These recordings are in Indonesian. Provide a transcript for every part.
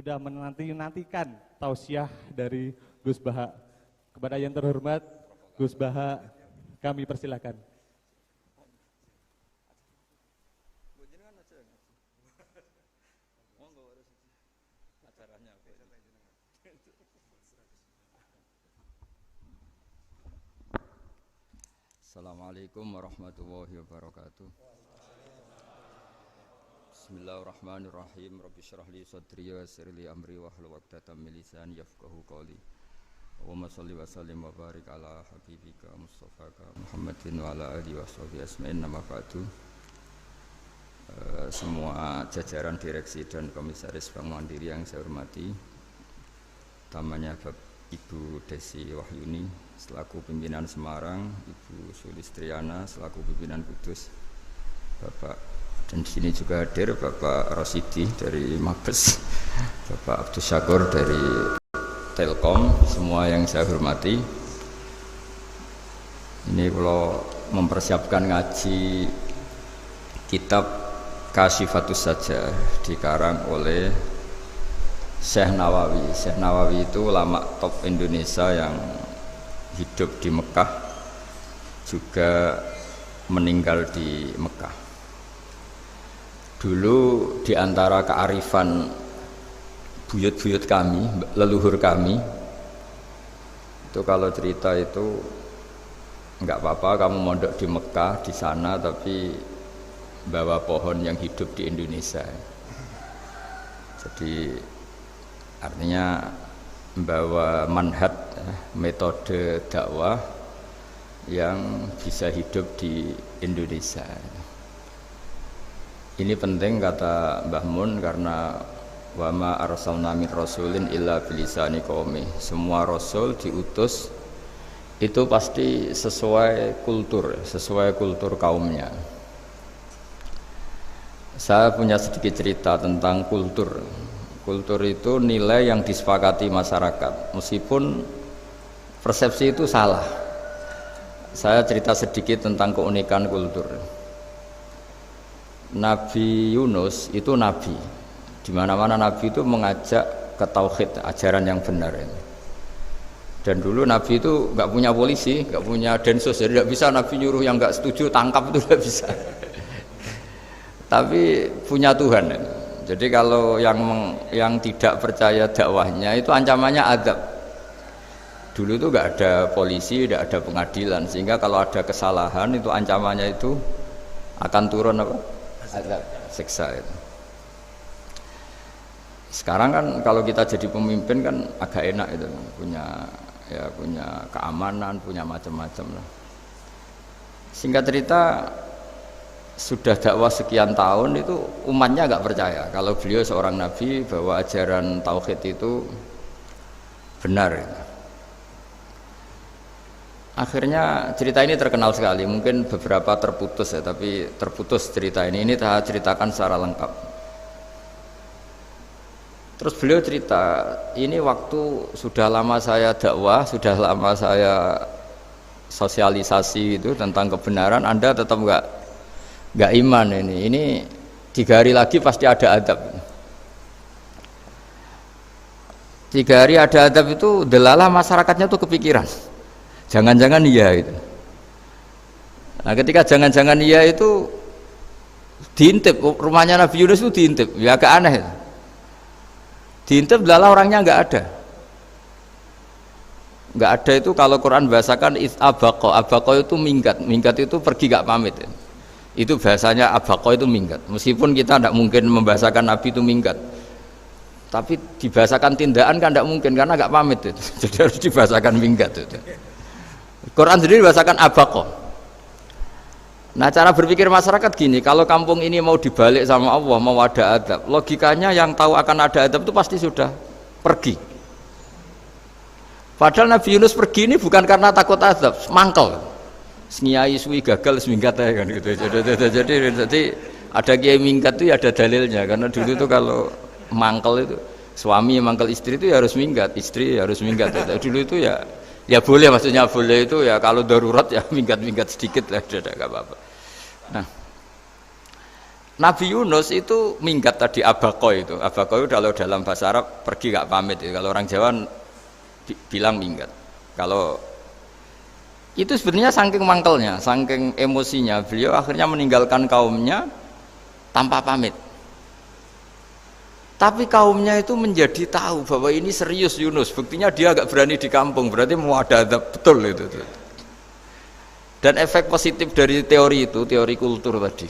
sudah menanti-nantikan tausiah dari Gus Baha. Kepada yang terhormat Gus Baha, kami persilakan. Assalamualaikum warahmatullahi wabarakatuh. Bismillahirrahmanirrahim. Rabbi shrah li sadri wa yassir li amri wahlul 'uqdatam min lisani yafqahu qawli. Allahumma shalli wa sallim wa barik ala habibika Mustafaka Muhammadin wa ala alihi washabihi asma'in. Nama ba'du. Semua jajaran direksi dan komisaris Bank Mandiri yang saya hormati, utamanya Ibu Desi Wahyuni selaku pimpinan Semarang, Ibu Sulistriana selaku pimpinan Kudus, Bapak, dan di sini juga hadir Bapak Rosidi dari Mabes, Bapak Abdus Syakur dari Telkom, semua yang saya hormati. Ini kalau mempersiapkan ngaji kitab Kasyifatus Sajah dikarang oleh Syekh Nawawi. Syekh Nawawi itu ulama top Indonesia yang hidup di Mekah, juga meninggal di Mekah. Dulu di antara kearifan buyut-buyut kami, leluhur kami, itu kalau cerita itu enggak apa-apa kamu mondok di Mekah di sana, tapi bawa pohon yang hidup di Indonesia. Jadi artinya membawa manhaj, metode dakwah yang bisa hidup di Indonesia. Ini penting kata Mbah Mun, karena wa ma arsalna min rasulin illa bilisani qaumi. Semua rasul diutus itu pasti sesuai kultur kaumnya. Saya punya sedikit cerita tentang kultur. Kultur itu nilai yang disepakati masyarakat, meskipun persepsi itu salah. Saya cerita sedikit tentang keunikan kultur. Nabi Yunus itu nabi. Di mana-mana nabi itu mengajak ke tauhid, ajaran yang benar. Dan dulu nabi itu nggak punya polisi, nggak punya densus, jadi nggak bisa nabi nyuruh yang nggak setuju tangkap, itu nggak bisa. Tapi punya Tuhan. Jadi kalau yang tidak percaya dakwahnya itu ancamannya azab. Dulu itu nggak ada polisi, nggak ada pengadilan, sehingga kalau ada kesalahan itu ancamannya itu akan turun apa? Azab, siksa itu. Sekarang kan kalau kita jadi pemimpin kan agak enak itu, punya keamanan, punya macam-macam lah. Singkat cerita, sudah dakwah sekian tahun itu umatnya nggak percaya kalau beliau seorang nabi, bahwa ajaran tauhid itu benar. Akhirnya cerita ini terkenal sekali, mungkin beberapa terputus ya, tapi terputus cerita ini saya ceritakan secara lengkap. Terus beliau cerita, ini waktu sudah lama saya dakwah, sudah lama saya sosialisasi itu tentang kebenaran, Anda tetap nggak iman ini 3 hari lagi pasti ada adab. 3 hari ada adab itu delalah masyarakatnya tuh kepikiran, jangan-jangan iya itu. Nah ketika jangan-jangan iya itu diintip, rumahnya Nabi Yunus itu diintip, ya agak aneh. Diintip delalah orangnya nggak ada itu. Kalau Quran bahasakan abaqo itu minggat itu pergi nggak pamit ya. Itu bahasanya abaqo itu minggat, meskipun kita tidak mungkin membahasakan Nabi itu minggat, tapi dibahasakan tindakan kan tidak mungkin karena nggak pamit itu. Jadi harus dibahasakan minggat itu. Quran sendiri bahasakan abaqo. Nah cara berpikir masyarakat gini, kalau kampung ini mau dibalik sama Allah, mau ada adab, logikanya yang tahu akan ada adab itu pasti sudah pergi. Padahal Nabi Yunus pergi ini bukan karena takut adab, mangkel. Nyai suwi gagal seminggat ya kan gitu. Jadi ada kiai minggat itu ya ada dalilnya, karena dulu itu kalau mangkel itu suami mangkel istri itu ya harus minggat, istri harus minggat. Dulu itu ya boleh, maksudnya boleh itu ya kalau darurat ya minggat sedikit lah, tidak apa-apa. Nabi Yunus itu minggat tadi abaqo itu. Abaqo itu kalau dalam bahasa Arab pergi gak pamit. Kalau orang Jawa bilang minggat. Kalau itu sebenarnya saking mangkelnya, saking emosinya, beliau akhirnya meninggalkan kaumnya tanpa pamit. Tapi kaumnya itu menjadi tahu bahwa ini serius Yunus. Buktinya dia agak berani di kampung. Berarti mau ada adab betul itu. Dan efek positif dari teori itu, teori kultur tadi.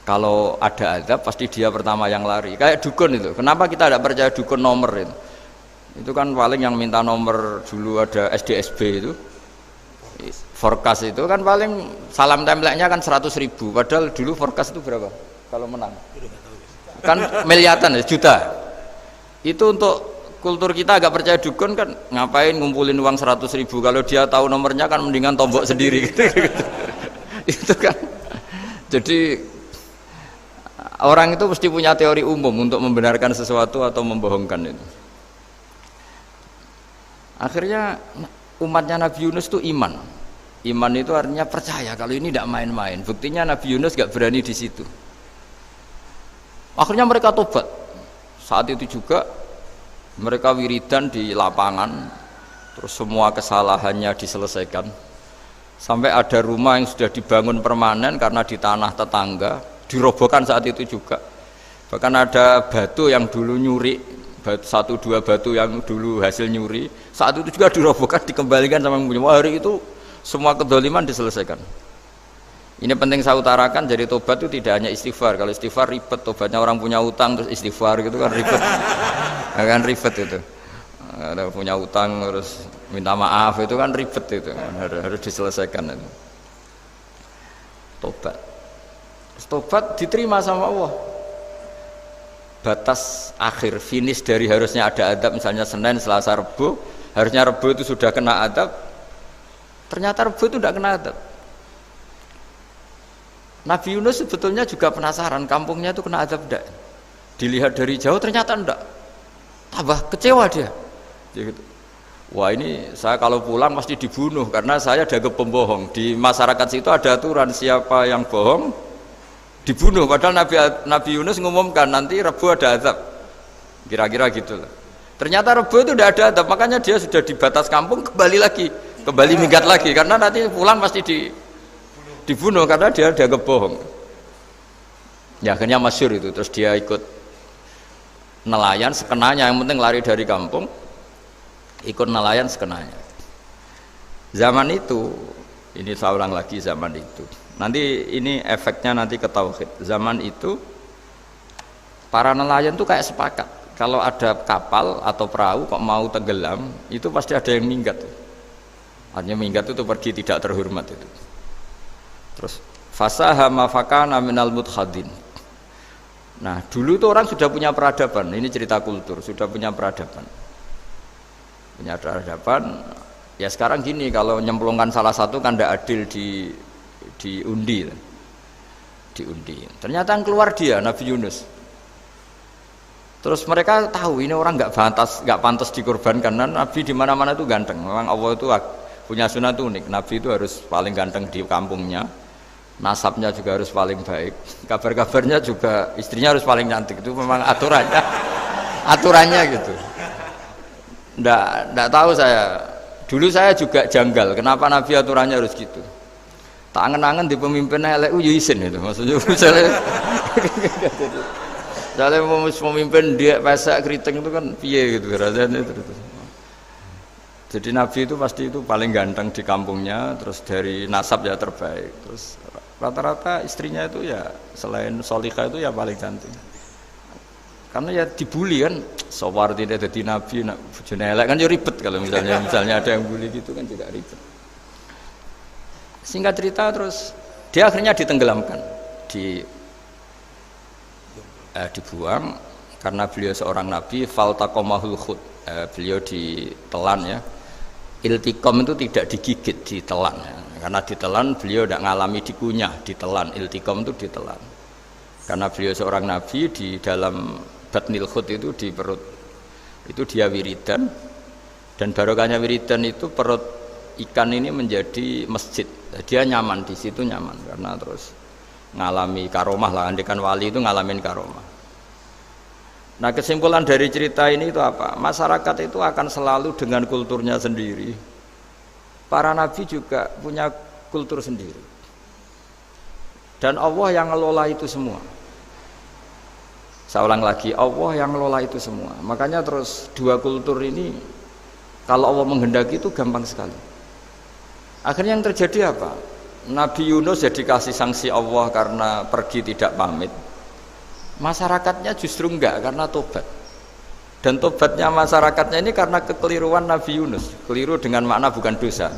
Kalau ada azab pasti dia pertama yang lari. Kayak dukun itu. Kenapa kita tidak percaya dukun nomor itu? Itu kan paling yang minta nomor dulu ada SDSB itu. Forecast itu kan paling salam template-nya kan 100.000. Padahal dulu forecast itu berapa? Kalau menang. Kan miliaran ya, juta. Itu untuk kultur kita agak percaya dukun kan ngapain ngumpulin uang 100.000. Kalau dia tahu nomornya kan mendingan tombok sendiri gitu. Itu kan. Jadi orang itu mesti punya teori umum untuk membenarkan sesuatu atau membohongkan itu. Akhirnya umatnya Nabi Yunus itu iman. Iman itu artinya percaya kalau ini tidak main-main. Buktinya Nabi Yunus gak berani di situ. Akhirnya mereka tobat. Saat itu juga mereka wiridan di lapangan. Terus semua kesalahannya diselesaikan. Sampai ada rumah yang sudah dibangun permanen karena di tanah tetangga. Dirobohkan saat itu juga. Bahkan ada batu yang dulu nyuri, satu dua batu yang dulu hasil nyuri, saat itu juga dirobohkan, dikembalikan sama yang punya. Hari itu semua kedoliman diselesaikan. Ini penting saya utarakan, jadi tobat itu tidak hanya istighfar. Kalau istighfar ribet, tobatnya orang punya utang terus istighfar gitu kan ribet. Kan ribet itu. Ada punya utang terus minta maaf itu kan ribet itu, harus diselesaikan itu. Tobat. Tobat diterima sama Allah. Batas akhir finish dari harusnya ada adab misalnya Senin, Selasa, Rebu, harusnya Rebu itu sudah kena adab. Ternyata Rebu itu tidak kena adab. Nabi Yunus sebetulnya juga penasaran kampungnya itu kena adab tidak. Dilihat dari jauh ternyata tidak. Tambah kecewa dia. Gitu. Wah ini saya kalau pulang pasti dibunuh karena saya dianggap pembohong. Di masyarakat situ ada aturan siapa yang bohong dibunuh. Padahal Nabi Yunus ngumumkan nanti Rebu ada azab. Kira-kira gitu lah. Ternyata Rebu itu tidak ada azab, makanya dia sudah di batas kampung kembali lagi, kembali minggat lagi karena nanti pulang pasti dibunuh karena dia dianggap bohong. Ya akhirnya masyhur itu. Terus dia ikut nelayan sekenanya, yang penting lari dari kampung. Ikut nelayan sekenanya. Zaman itu, ini saya ulang lagi zaman itu. Nanti ini efeknya nanti ke tauhid. Zaman itu para nelayan tuh kayak sepakat. Kalau ada kapal atau perahu kok mau tenggelam, itu pasti ada yang minggat. Artinya minggat itu pergi tidak terhormat itu. Terus fasahama fakana minal mudkhadin. Nah, dulu itu orang sudah punya peradaban. Ini cerita kultur, sudah punya peradaban. Punya peradaban. Ya sekarang gini, kalau nyemplungkan salah satu kan tidak adil diundi. Ternyata yang keluar dia Nabi Yunus. Terus mereka tahu ini orang nggak pantas dikorbankan. Karena Nabi di mana-mana itu ganteng. Memang Allah itu punya sunah itu unik. Nabi itu harus paling ganteng di kampungnya. Nasabnya juga harus paling baik. Kabar-kabarnya juga istrinya harus paling cantik. Itu memang aturannya gitu. Nggak tahu saya. Dulu saya juga janggal. Kenapa Nabi aturannya harus gitu? Tak angen-angen di pemimpinnya LU izin itu maksudnya misalnya memimpin dia pesak keriting itu kan piye gitu rasanya itu. Jadi Nabi itu pasti itu paling ganteng di kampungnya, terus dari nasab ya terbaik, terus rata-rata istrinya itu ya selain solihah itu ya paling cantik karena ya dibully kan sawar tidak jadi Nabi bojone elek kan ya ribet kalau misalnya ada yang bully gitu kan juga ribet. Singkat cerita terus dia akhirnya ditenggelamkan, dibuang karena beliau seorang nabi. Faltaqamahul khut, beliau ditelan ya. Iltiqam itu tidak digigit, ditelan ya. Karena ditelan beliau tidak ngalami dikunyah, ditelan. Iltiqam itu ditelan. Karena beliau seorang nabi, di dalam batnil khut itu di perut itu dia wiridan, dan barokahnya wiridan itu perut ikan ini menjadi masjid. Dia nyaman di situ, nyaman karena terus ngalami karomah lah, andikan wali itu ngalamin karomah. Nah kesimpulan dari cerita ini itu apa? Masyarakat itu akan selalu dengan kulturnya sendiri. Para nabi juga punya kultur sendiri. Dan Allah yang ngelola itu semua. Saya ulang lagi, Allah yang ngelola itu semua. Makanya terus dua kultur ini kalau Allah menghendaki itu gampang sekali. Akhirnya yang terjadi apa? Nabi Yunus jadi kasih sanksi Allah karena pergi tidak pamit. Masyarakatnya justru enggak karena tobat. Dan tobatnya masyarakatnya ini karena kekeliruan Nabi Yunus. Keliru dengan makna bukan dosa.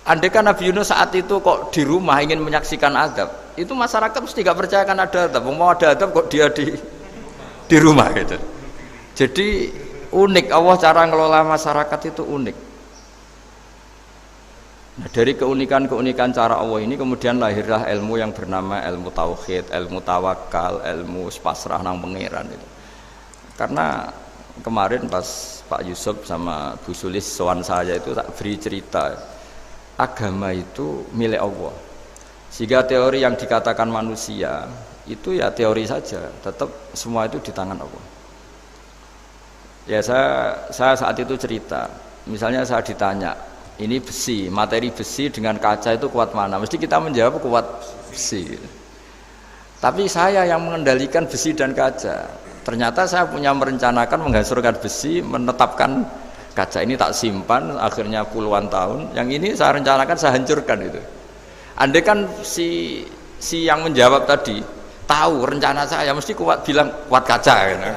Andai kan Nabi Yunus saat itu kok di rumah ingin menyaksikan adab, itu masyarakat mesti gak percaya kan ada adab. Mau ada adab kok dia di rumah gitu. Jadi unik, Allah cara ngelola masyarakat itu unik. Nah, dari keunikan cara Allah ini kemudian lahirlah ilmu yang bernama ilmu tauhid, ilmu tawakal, ilmu pasrah nang pangeran itu. Karena kemarin pas Pak Yusuf sama Bu Sulis sowan saya itu tak beri cerita, agama itu milik Allah. Sehingga teori yang dikatakan manusia itu ya teori saja, tetap semua itu di tangan Allah. Ya saya saat itu cerita, misalnya saya ditanya, ini besi, materi besi dengan kaca itu kuat mana? Mesti kita menjawab kuat besi. Tapi saya yang mengendalikan besi dan kaca. Ternyata saya punya merencanakan menghancurkan besi, menetapkan kaca ini tak simpan, akhirnya puluhan tahun. Yang ini saya rencanakan saya hancurkan itu. Andai kan si yang menjawab tadi tahu rencana saya, mesti kuat bilang kuat kaca. Gitu.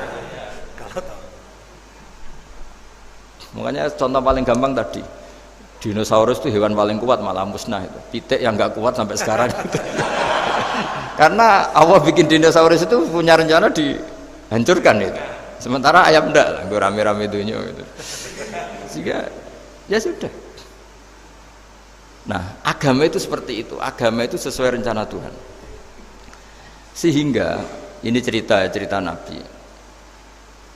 Makanya contoh paling gampang tadi. Dinosaurus itu hewan paling kuat malah musnah itu. Pitik yang nggak kuat sampai sekarang itu. Karena Allah bikin dinosaurus itu punya rencana dihancurkan itu. Sementara ayam enggak lah, gue rame-rame dunia gitu. Sehingga ya sudah. Nah, agama itu seperti itu. Agama itu sesuai rencana Tuhan. Sehingga ini cerita Nabi.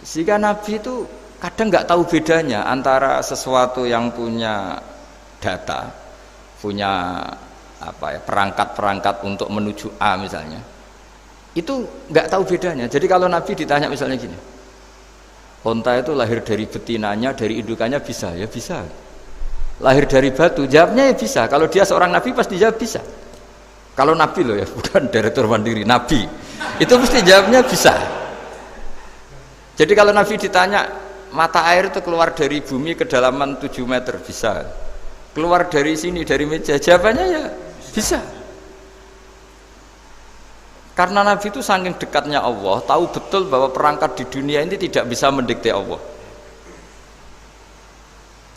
Sehingga Nabi itu kadang nggak tahu bedanya antara sesuatu yang punya data, punya perangkat-perangkat untuk menuju A misalnya, itu nggak tahu bedanya. Jadi kalau Nabi ditanya misalnya gini, onta itu lahir dari betinanya, dari indukannya bisa? Ya bisa. Lahir dari batu, jawabnya ya bisa. Kalau dia seorang Nabi pasti jawab bisa. Kalau Nabi loh ya, bukan direktur mandiri, Nabi itu mesti jawabnya bisa. Jadi kalau Nabi ditanya mata air itu keluar dari bumi kedalaman 7 meter, bisa. Keluar dari sini, dari meja, jawabannya ya bisa. Karena Nabi itu saking dekatnya Allah, tahu betul bahwa perangkat di dunia ini tidak bisa mendikte Allah.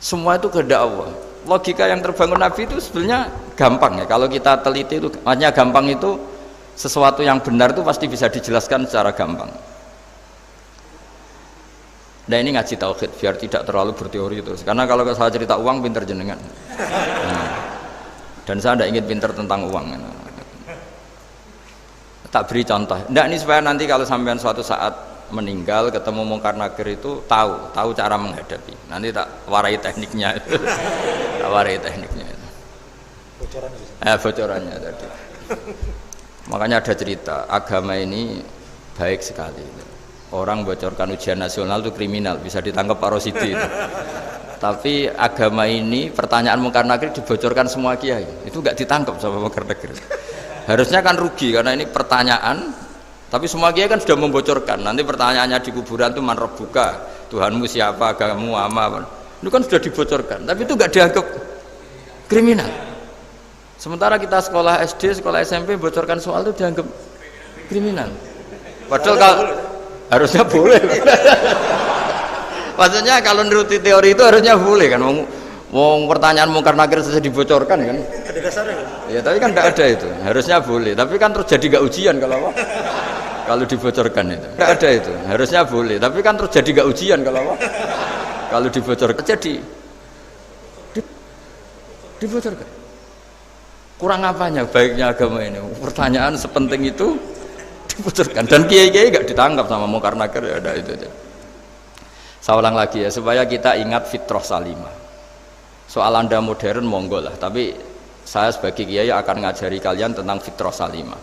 Semua itu kehendak Allah. Logika yang terbangun Nabi itu sebenarnya gampang ya. Kalau kita teliti itu, makanya gampang itu sesuatu yang benar itu pasti bisa dijelaskan secara gampang. Nah ini ngaji tauhid biar tidak terlalu berteori terus. Karena kalau saya cerita uang pinter jenengan. Dan saya tidak ingin pinter tentang uang. Tak beri contoh. Nah ini supaya nanti kalau sampean suatu saat meninggal ketemu mungkar nakir itu tahu cara menghadapi. Nanti tak warai tekniknya. Tak warai tekniknya. Bocorannya tadi. Makanya ada cerita agama ini baik sekali. Orang bocorkan ujian nasional itu kriminal, bisa ditangkap Pak Rosidi. Tapi agama ini pertanyaan mungkar nakir dibocorkan semua kiai, itu nggak ditangkap sama mungkar nakir. Harusnya kan rugi karena ini pertanyaan, tapi semua kiai kan sudah membocorkan. Nanti pertanyaannya di kuburan itu man rabbuka, Tuhanmu siapa, agamamu apa, itu kan sudah dibocorkan. Tapi itu nggak dianggap kriminal. Sementara kita sekolah SD, sekolah SMP bocorkan soal itu dianggap kriminal. Padahal kalau harusnya boleh. Maksudnya kalau menuruti teori itu harusnya boleh kan. Mau pertanyaan mungkar nakir saja dibocorkan kan. Ada dasarnya kan? Ya tapi kan tidak ada itu. Harusnya boleh. Tapi kan terus jadi nggak ujian kalau apa? Kalau dibocorkan itu. Tidak ada itu. Harusnya boleh. Tapi kan terus jadi nggak ujian kalau apa? Kalau dibocorkan jadi dibocorkan. Kurang apanya baiknya agama ini? Pertanyaan sepenting itu dibocorkan dan kiai-kiai gak ditangkap sama mungkar nakir ya ada itu aja. Saya ulang lagi ya supaya kita ingat fitrah salimah. Soal Anda modern monggo lah, tapi saya sebagai kiai akan ngajari kalian tentang fitrah salimah.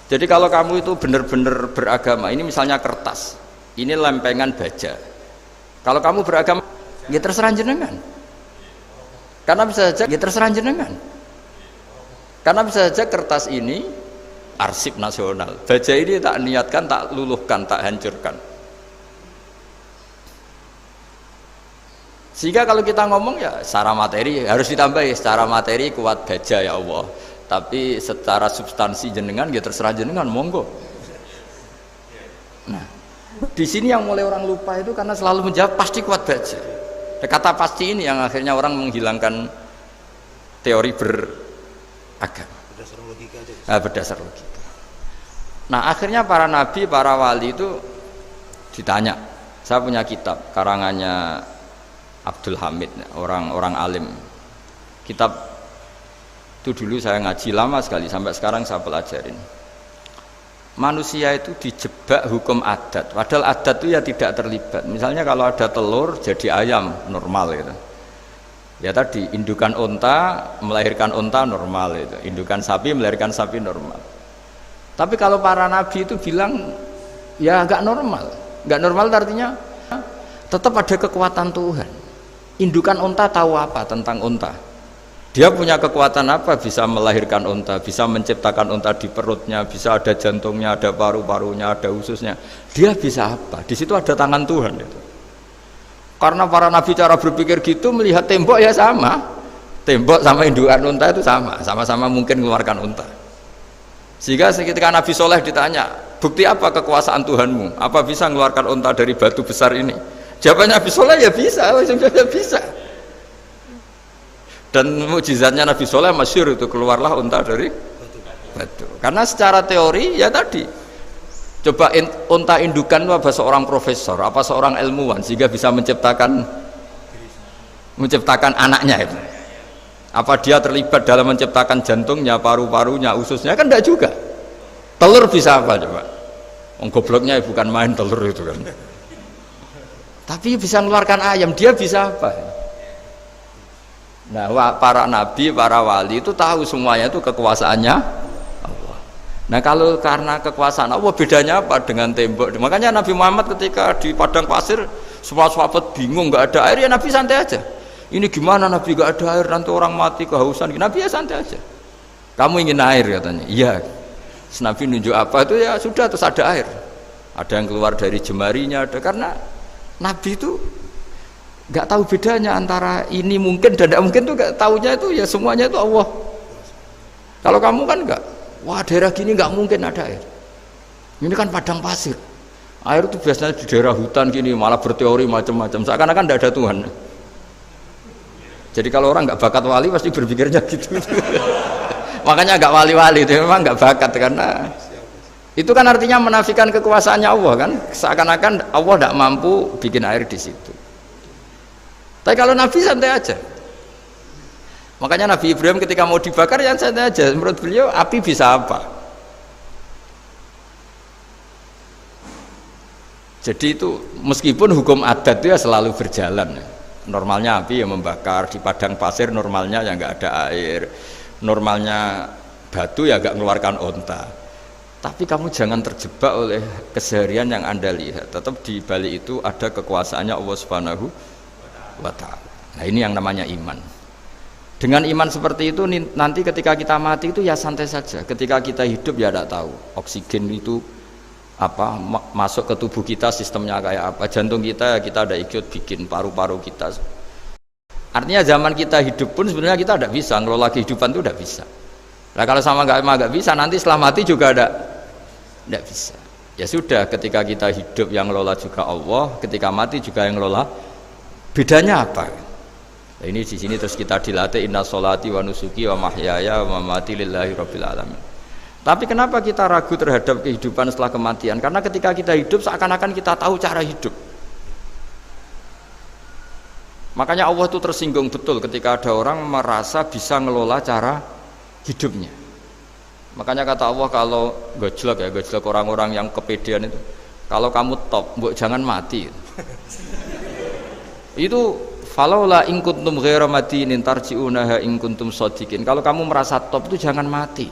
Jadi kalau kamu itu benar-benar beragama, ini misalnya kertas, ini lempengan baja. Kalau kamu beragama, ya terserah jenengan. Karena bisa saja, ya terserah jenengan. Karena bisa saja kertas ini arsip nasional. Baja ini tak niatkan, tak luluhkan, tak hancurkan. Sehingga kalau kita ngomong ya secara materi harus ditambah ya, secara materi kuat baja ya Allah. Tapi secara substansi jenengan ya terserah jenengan, monggo. Nah, di sini yang mulai orang lupa itu karena selalu menjawab pasti kuat baja. Kata pasti ini yang akhirnya orang menghilangkan teori beragama. Berdasar logika. Nah, akhirnya para nabi, para wali itu ditanya. Saya punya kitab karangannya Abdul Hamid, orang alim. Kitab itu dulu saya ngaji lama sekali, sampai sekarang saya pelajarin. Manusia itu dijebak hukum adat, padahal adat itu ya tidak terlibat. Misalnya kalau ada telur jadi ayam normal gitu. Ya tadi indukan unta melahirkan unta normal itu, indukan sapi melahirkan sapi normal. Tapi kalau para nabi itu bilang ya nggak normal, nggak normal artinya tetap ada kekuatan Tuhan. Indukan unta tahu apa tentang unta? Dia punya kekuatan apa? Bisa melahirkan unta, bisa menciptakan unta di perutnya, bisa ada jantungnya, ada paru-parunya, ada ususnya. Dia bisa apa? Di situ ada tangan Tuhan itu. Karena para nabi cara berpikir gitu, melihat tembok ya sama. Tembok sama indukan unta itu sama, sama-sama mungkin mengeluarkan unta. Sehingga ketika Nabi Soleh ditanya, bukti apa kekuasaan Tuhanmu? Apa bisa mengeluarkan unta dari batu besar ini? Jawabannya Nabi Soleh ya bisa, ya bisa. Dan mukjizatnya Nabi Soleh masyhur itu, keluarlah unta dari batu. Karena secara teori ya tadi, coba unta indukan itu apa seorang profesor, apa seorang ilmuwan sehingga bisa menciptakan anaknya itu. Apa dia terlibat dalam menciptakan jantungnya, paru-parunya, ususnya? Kan enggak juga. Telur bisa apa coba? Gobloknya bukan main telur itu kan. Tapi bisa mengeluarkan ayam, dia bisa apa? Nah, para nabi, para wali itu tahu semuanya itu kekuasaannya Allah. Nah, kalau karena kekuasaan Allah, bedanya apa dengan tembok? Makanya Nabi Muhammad ketika di padang pasir, semua sahabat bingung, nggak ada air, ya Nabi santai aja. Ini gimana Nabi nggak ada air, nanti orang mati kehausan. Nabi ya santai aja. Kamu ingin air katanya? Iya. Nabi nunjuk apa itu ya sudah, terus ada air. Ada yang keluar dari jemarinya, ada karena Nabi itu nggak tahu bedanya antara ini mungkin dan tidak mungkin, tuh nggak tahunya itu ya semuanya itu Allah. Kalau kamu kan nggak, wah daerah gini nggak mungkin ada air. Ini kan padang pasir. Air itu biasanya di daerah hutan gini malah berteori macam-macam. Seakan-akan tidak ada Tuhan. Jadi kalau orang nggak bakat wali pasti berpikirnya gitu. Makanya nggak wali-wali itu memang nggak bakat, karena itu kan artinya menafikan kekuasaannya Allah kan. Seakan-akan Allah tidak mampu bikin air di situ. Tapi kalau Nabi santai aja. Makanya Nabi Ibrahim ketika mau dibakar ya santai aja. Menurut beliau api bisa apa? Jadi itu meskipun hukum adat itu ya selalu berjalan. Normalnya api yang membakar, di padang pasir normalnya ya nggak ada air. Normalnya batu ya nggak mengeluarkan onta. Tapi kamu jangan terjebak oleh keseharian yang Anda lihat. Tetap di balik itu ada kekuasaannya Allah Subhanahu wa ta'ala. Nah, ini yang namanya iman. Dengan iman seperti itu nanti ketika kita mati itu ya santai saja. Ketika kita hidup ya tidak tahu oksigen itu apa masuk ke tubuh kita sistemnya kayak apa. Jantung kita ada ikut bikin, paru-paru kita. Artinya zaman kita hidup pun sebenarnya kita tidak bisa ngelola kehidupan, itu tidak bisa. Nah, kalau sama nggak bisa, nanti setelah mati juga tidak bisa. Ya sudah, ketika kita hidup yang ngelola juga Allah, ketika mati juga yang ngelola. Bedanya apa? Nah, ini di sini terus kita dilatih inna sholati wa nusuki wa mahyaya wa mamati lillahi rabbil alamin. Tapi kenapa kita ragu terhadap kehidupan setelah kematian? Karena ketika kita hidup seakan-akan kita tahu cara hidup. Makanya Allah itu tersinggung betul ketika ada orang merasa bisa ngelola cara hidupnya. Makanya kata Allah kalau gojlok orang-orang yang kepedean itu, kalau kamu top, mbok jangan mati. Itu Falaula in kuntum ghaira madinin tarji'unaha in kuntum shadiqin. Kalau kamu merasa top itu jangan mati.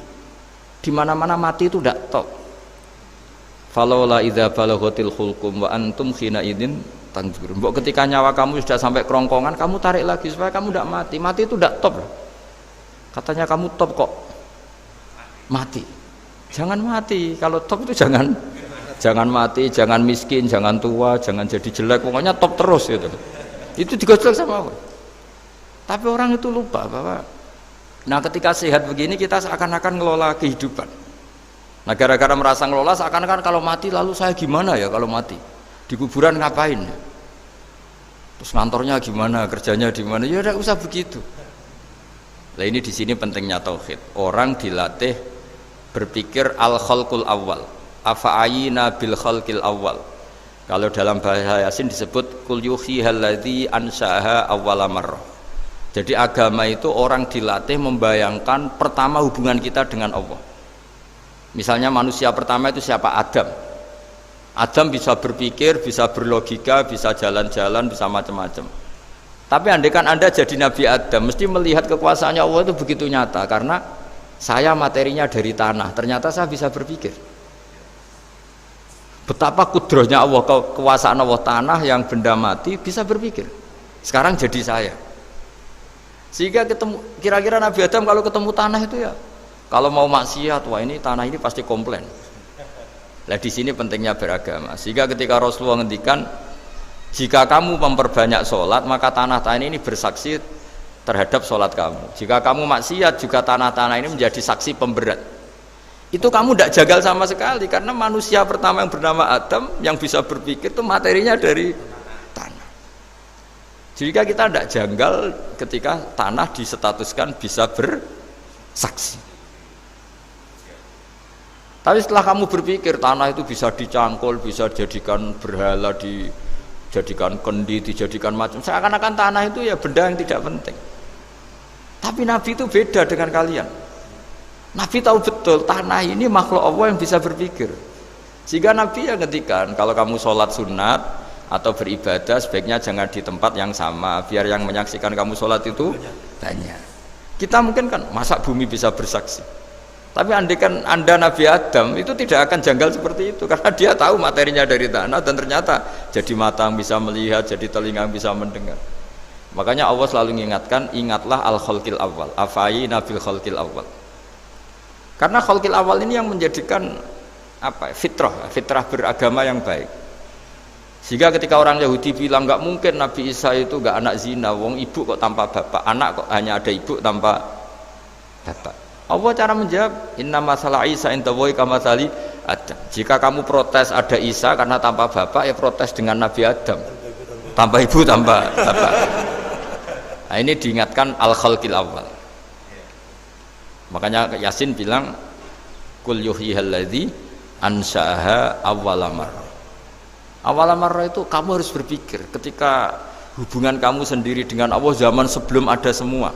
Di mana-mana mati itu tidak top. Falaula idza balaghatil hulqum wa antum khina idzin tanzurun. Mbok ketika nyawa kamu sudah sampai kerongkongan, kamu tarik lagi supaya kamu tidak mati. Mati itu tidak top. Katanya kamu top kok mati. Jangan mati. Kalau top itu jangan mati, jangan miskin, jangan tua, jangan jadi jelek. Pokoknya top terus gitu. Itu digojlok sama Allah. Tapi orang itu lupa bahwa ketika sehat begini kita seakan-akan ngelola kehidupan. Nah gara-gara merasa ngelola seakan-akan kalau mati lalu saya gimana ya kalau mati? Di kuburan ngapain? Terus kantornya gimana, kerjanya di mana? Ya tidak usah begitu. Nah ini di sini pentingnya tauhid. Orang dilatih berpikir al-khalqul awal. Afa'ayina bil khalqil awal. Kalau dalam bahasa Yasin disebut kul yuhyihal ladzi ansha'aha awwala marrah. Jadi agama itu orang dilatih membayangkan pertama hubungan kita dengan Allah. Misalnya manusia pertama itu siapa? Adam. Adam bisa berpikir, bisa berlogika, bisa jalan-jalan, bisa macam-macam. Tapi andaikan Anda jadi Nabi Adam, mesti melihat kekuasaannya Allah itu begitu nyata. Karena saya materinya dari tanah, ternyata saya bisa berpikir. Betapa kudrohnya Allah, kekuasaan Allah, tanah yang benda mati bisa berpikir. Sekarang jadi saya. Sehingga ketemu, kira-kira Nabi Adam kalau ketemu tanah itu ya, kalau mau maksiat, wah ini tanah ini pasti komplain. Nah di sini pentingnya beragama. Sehingga ketika Rasulullah ngendikan, jika kamu memperbanyak sholat, maka tanah-tanah ini bersaksi terhadap sholat kamu. Jika kamu maksiat, juga tanah-tanah ini menjadi saksi pemberat. Itu kamu tidak jagal sama sekali, karena manusia pertama yang bernama Adam yang bisa berpikir itu materinya dari tanah. Jika kita tidak janggal ketika tanah disetatuskan bisa bersaksi. Tapi setelah kamu berpikir tanah itu bisa dicangkul, bisa dijadikan berhala, dijadikan kendi, dijadikan macam, seakan-akan tanah itu ya benda yang tidak penting. Tapi Nabi itu beda dengan kalian. Nabi tahu betul tanah ini makhluk Allah yang bisa berpikir. Sehingga Nabi ya ngetikan kalau kamu sholat sunat atau beribadah sebaiknya jangan di tempat yang sama, biar yang menyaksikan kamu sholat itu banyak. Kita mungkin kan masa bumi bisa bersaksi, tapi andaikan Anda Nabi Adam itu tidak akan janggal seperti itu, karena dia tahu materinya dari tanah dan ternyata jadi mata yang bisa melihat, jadi telinga yang bisa mendengar. Makanya Allah selalu mengingatkan, ingatlah al-khalqil awal, afayina bil khalqil awal. Karena khalqil awal ini yang menjadikan fitrah beragama yang baik. Sehingga ketika orang Yahudi bilang nggak mungkin Nabi Isa itu nggak anak zina, wong ibu kok tanpa bapak, anak kok hanya ada ibu tanpa bapak. Allah cara menjawab, inna masalah Isa indallahi kamatsali Adam. Jika kamu protes ada Isa karena tanpa bapak, ya protes dengan Nabi Adam, tanpa ibu tanpa bapak. Nah ini diingatkan al-khalqil awal. Makanya Yasin bilang kul yuhyihal ladzi ansha'aha awwala marrah. Awwala marrah itu kamu harus berpikir ketika hubungan kamu sendiri dengan Allah zaman sebelum ada semua.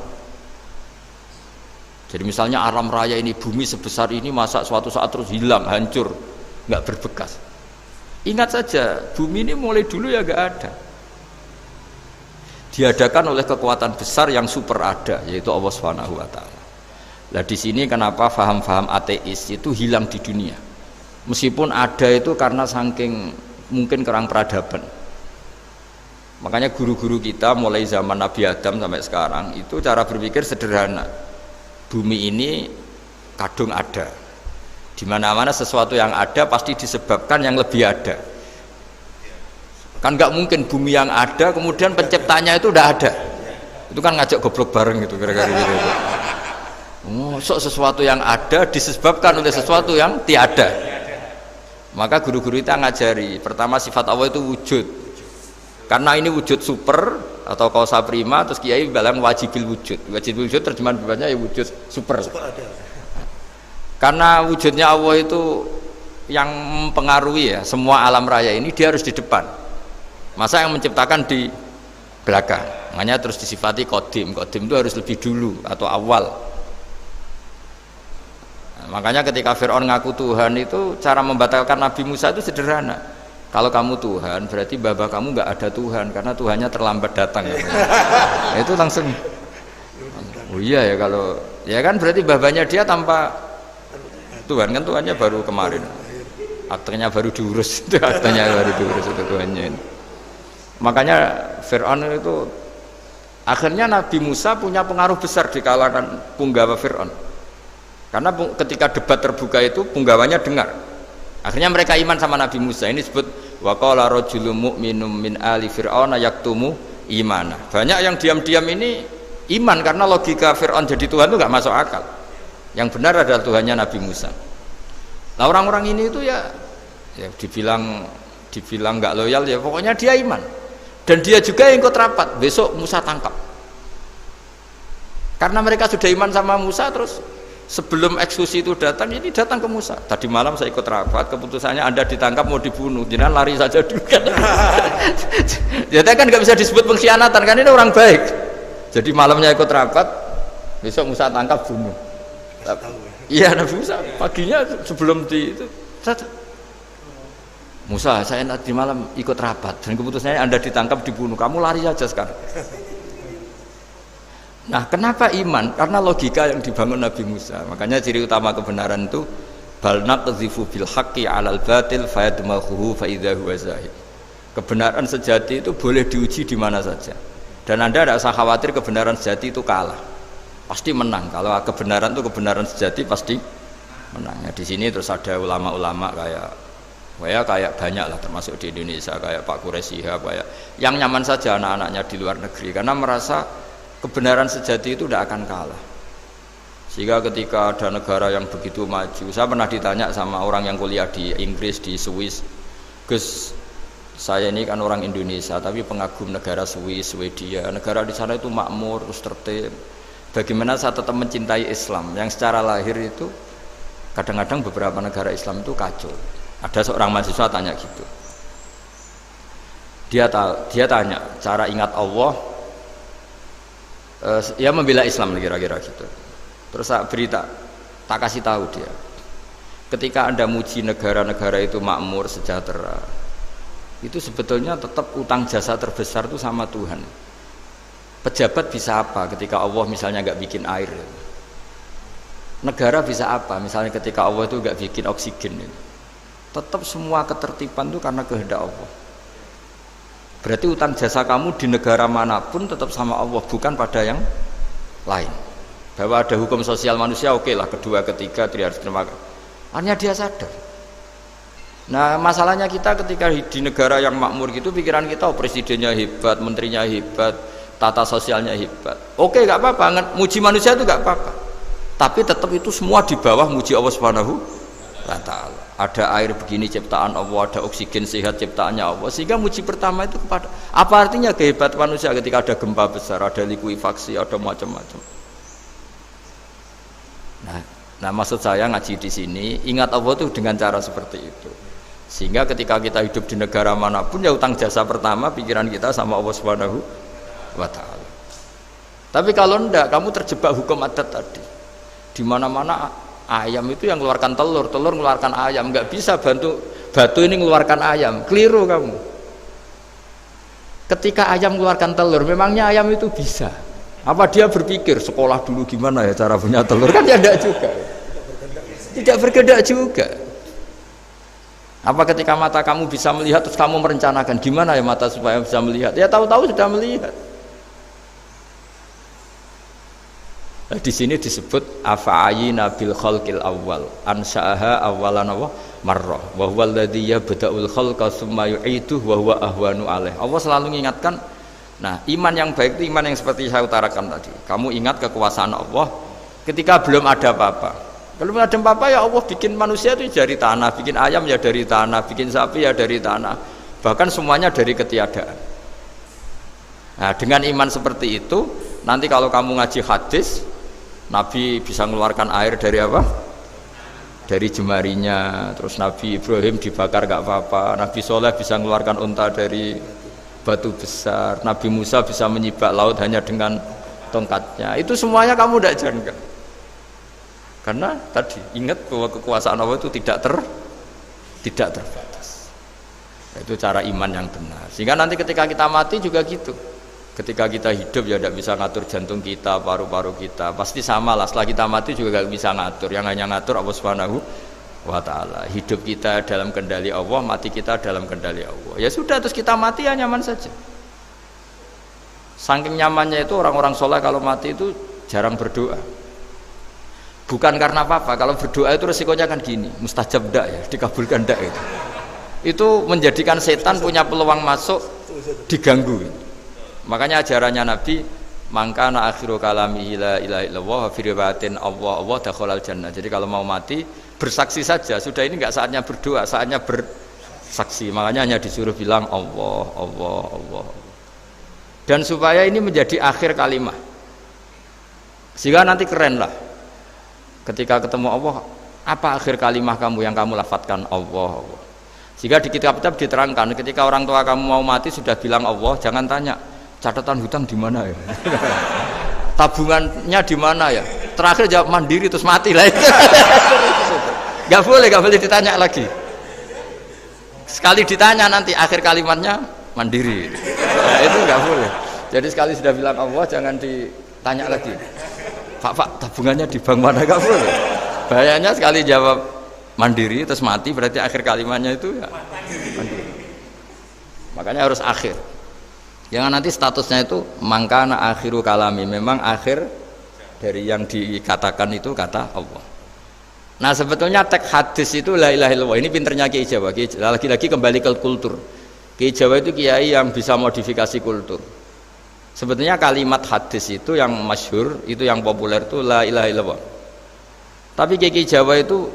Jadi misalnya alam raya ini, bumi sebesar ini, masa suatu saat terus hilang, hancur, nggak berbekas. Ingat saja bumi ini mulai dulu ya nggak ada, diadakan oleh kekuatan besar yang super ada, yaitu Allah Subhanahu wa Ta'ala. Nah di sini kenapa faham-faham ateis itu hilang di dunia, meskipun ada itu karena saking mungkin kurang peradaban. Makanya guru-guru kita mulai zaman Nabi Adam sampai sekarang itu cara berpikir sederhana. Bumi ini kadung ada, di mana-mana sesuatu yang ada pasti disebabkan yang lebih ada. Kan nggak mungkin bumi yang ada kemudian penciptanya itu udah ada. Itu kan ngajak goblok bareng gitu kira-kira gitu. Sesuatu yang ada disebabkan oleh sesuatu yang tiada. Maka guru-guru kita ngajari pertama sifat Allah itu wujud, karena ini wujud super atau kausa prima, terus kiai bilang wajibil wujud. Wajibil wujud terjemahan bebasnya ya wujud super. Karena wujudnya Allah itu yang mempengaruhi ya semua alam raya ini, dia harus di depan. Masa yang menciptakan di belakang? Makanya terus disifati qadim. Qadim itu harus lebih dulu atau awal. Makanya ketika Fir'aun ngaku Tuhan itu cara membatalkan Nabi Musa itu sederhana. Kalau kamu Tuhan, berarti bapak kamu nggak ada Tuhan karena Tuhannya terlambat datang. Itu langsung, oh iya ya kalau, ya kan berarti babanya dia tanpa Tuhan kan Tuhannya baru kemarin, aktenya baru diurus, itu aktenya baru diurus itu Tuhannya. Makanya Fir'aun itu akhirnya Nabi Musa punya pengaruh besar di kalangan punggawa Fir'aun. Karena ketika debat terbuka itu punggawanya dengar. Akhirnya mereka iman sama Nabi Musa. Ini disebut wa qala rajulun mu'minun min ali fir'auna yaktumu imana. Banyak yang diam-diam ini iman karena logika Fir'aun jadi Tuhan itu nggak masuk akal. Yang benar adalah Tuhannya Nabi Musa. Nah orang-orang ini itu ya dibilang nggak loyal ya pokoknya dia iman. Dan dia juga yang ikut rapat. Besok Musa tangkap. Karena mereka sudah iman sama Musa terus sebelum eksekusi itu datang, ini datang ke Musa. Tadi malam saya ikut rapat, keputusannya Anda ditangkap mau dibunuh, jangan lari saja dulu kan. Jadi kan nggak bisa disebut pengkhianatan kan, ini orang baik. Jadi malamnya ikut rapat, besok Musa tangkap bunuh. Iya Nabi Musa paginya sebelum di itu, Musa saya nanti malam ikut rapat dan keputusannya Anda ditangkap dibunuh, kamu lari saja sekarang. Nah, kenapa iman? Karena logika yang dibangun Nabi Musa. Makanya ciri utama kebenaran itu bal naqdhifu bil haqqi 'alal batil fayadmaghuhu fa idza huwa zahid. Kebenaran sejati itu boleh diuji di mana saja. Dan Anda tidak usah khawatir kebenaran sejati itu kalah. Pasti menang. Kalau kebenaran itu kebenaran sejati pasti menang. Nah, di sini terus ada ulama-ulama kayak banyak lah termasuk di Indonesia kayak Pak Quraisy kayak yang nyaman saja anak-anaknya di luar negeri karena merasa kebenaran sejati itu tidak akan kalah. Sehingga ketika ada negara yang begitu maju, saya pernah ditanya sama orang yang kuliah di Inggris, di Swiss, Gus, saya ini kan orang Indonesia tapi pengagum negara Swiss, Swedia, negara di sana itu makmur, terus tertib. Bagaimana saya tetap mencintai Islam yang secara lahir itu kadang-kadang beberapa negara Islam itu kacau. Ada seorang mahasiswa tanya gitu. Dia tanya cara ingat Allah. Ya membela Islam kira-kira gitu. Terus saya berita, tak kasih tahu dia. Ketika Anda muji negara-negara itu makmur, sejahtera, itu sebetulnya tetap utang jasa terbesar itu sama Tuhan. Pejabat bisa apa ketika Allah misalnya nggak bikin air? Negara bisa apa misalnya ketika Allah itu nggak bikin oksigen? Tetap semua ketertiban itu karena kehendak Allah. Berarti utang jasa kamu di negara manapun tetap sama Allah, bukan pada yang lain. Bahwa ada hukum sosial manusia, oke lah, kedua, ketiga, dia harus terima. Hanya dia sadar. Nah masalahnya kita ketika di negara yang makmur gitu, pikiran kita, oh, presidennya hebat, menterinya hebat, tata sosialnya hebat. Oke, gak apa-apa, muji manusia itu gak apa-apa. Tapi tetap itu semua di bawah muji Allah Subhanahu wa Ta'ala. Ada air begini ciptaan Allah, ada oksigen sehat ciptaannya Allah, sehingga muji pertama itu kepada apa artinya kehebatan manusia ketika ada gempa besar, ada likuifaksi, ada macam-macam. Nah maksud saya ngaji di sini ingat Allah itu dengan cara seperti itu, sehingga ketika kita hidup di negara manapun ya utang jasa pertama pikiran kita sama Allah Subhanahu wa Ta'ala. Tapi kalau enggak, kamu terjebak hukum adat tadi, di mana-mana ayam itu yang mengeluarkan telur, telur mengeluarkan ayam, nggak bisa batu ini mengeluarkan ayam, keliru kamu. Ketika ayam mengeluarkan telur, memangnya ayam itu bisa? Apa dia berpikir sekolah dulu gimana ya cara punya telur? Kan ya tidak juga, tidak bergerak juga. Apa ketika mata kamu bisa melihat terus kamu merencanakan gimana ya mata supaya bisa melihat? Ya tahu-tahu sudah melihat. Nah, di sini disebut afa'ayina bil khalqil awwal ansa'aha awwalan marrah wa huwa alladhi yabda'ul khalqa tsumma yu'iduhu wa huwa ahwanu alaih. Allah selalu mengingatkan. Nah, iman yang baik itu iman yang seperti saya utarakan tadi. Kamu ingat kekuasaan Allah ketika belum ada apa-apa. Belum ada apa-apa ya Allah bikin manusia itu dari tanah, bikin ayam ya dari tanah, bikin sapi ya dari tanah. Bahkan semuanya dari ketiadaan. Nah, dengan iman seperti itu, nanti kalau kamu ngaji hadis, Nabi bisa mengeluarkan air dari apa? Dari jemarinya. Terus Nabi Ibrahim dibakar gak apa-apa. Nabi Soleh bisa mengeluarkan unta dari batu besar. Nabi Musa bisa menyibak laut hanya dengan tongkatnya. Itu semuanya kamu tidak jangka. Karena tadi ingat bahwa kekuasaan Allah itu tidak terbatas. Itu cara iman yang benar. Sehingga nanti ketika kita mati juga gitu. Ketika kita hidup ya tidak bisa ngatur jantung kita, paru-paru kita. Pasti sama lah. Setelah kita mati juga gak bisa ngatur. Yang hanya ngatur Allah Subhanahu wa ta'ala. Hidup kita dalam kendali Allah, mati kita dalam kendali Allah. Ya sudah, terus kita mati ya nyaman saja. Saking nyamannya itu orang-orang soleh kalau mati itu jarang berdoa. Bukan karena apa-apa. Kalau berdoa itu resikonya kan gini, mustajab ndak ya, dikabulkan ndak itu. Itu menjadikan setan punya peluang masuk, diganggu. Makanya ajarannya Nabi, mangkana akhiru kalamihi la ilaha illallah wa fi riwayatin Allah dakhalal jannah. Jadi kalau mau mati bersaksi saja, sudah ini enggak saatnya berdoa, saatnya bersaksi. Makanya hanya disuruh bilang Allah, Allah, Allah. Dan supaya ini menjadi akhir kalimat. Sehingga nanti keren lah. Ketika ketemu Allah, apa akhir kalimat kamu yang kamu lafadzkan Allah, Allah. Sehingga di kitab-kitab diterangkan, ketika orang tua kamu mau mati sudah bilang Allah, jangan tanya catatan hutang di mana ya, tabungannya di mana ya. Terakhir jawab mandiri terus mati lah. Gak boleh ditanya lagi. Sekali ditanya nanti akhir kalimatnya mandiri. Nah, itu nggak boleh. Jadi sekali sudah bilang Allah jangan ditanya lagi. Pak tabungannya di bank mana, nggak boleh. Bahayanya sekali jawab mandiri terus mati berarti akhir kalimatnya itu ya mandiri. Makanya harus akhir. Jangan nanti statusnya itu mangkana akhiru kalami, memang akhir dari yang dikatakan itu kata Allah. Nah sebetulnya teks hadis itu la ilaha illallah. Ini pinternya Kiai Jawa. Lagi-lagi kembali ke kultur. Kiai Jawa itu kiai yang bisa modifikasi kultur. Sebetulnya kalimat hadis itu yang masyhur, itu yang populer itu la ilaha illallah. Tapi Kiai Jawa itu,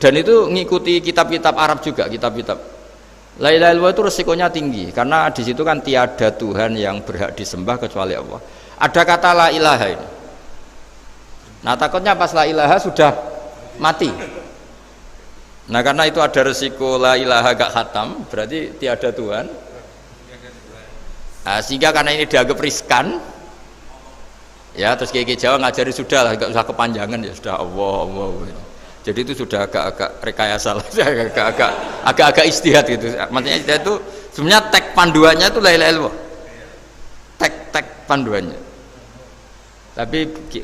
dan itu ngikuti kitab-kitab Arab juga, kitab-kitab. La ilaha illallah itu resikonya tinggi karena di situ kan tiada Tuhan yang berhak disembah kecuali Allah. Ada kata la ilaha ini. Nah takutnya pas la ilaha sudah mati. Nah karena itu ada resiko la ilaha gak khatam, berarti tiada Tuhan. Nah, sehingga karena ini dianggap riskan, ya terus Kiai Jawa ngajari sudah lah, gak usah kepanjangan ya sudah Allah, Allah. Jadi itu sudah agak-agak rekayasa lah, agak-agak istihad gitu. Maksudnya istihad itu sebenarnya teks panduannya itu la ilaha illallah. Teks panduannya. Tapi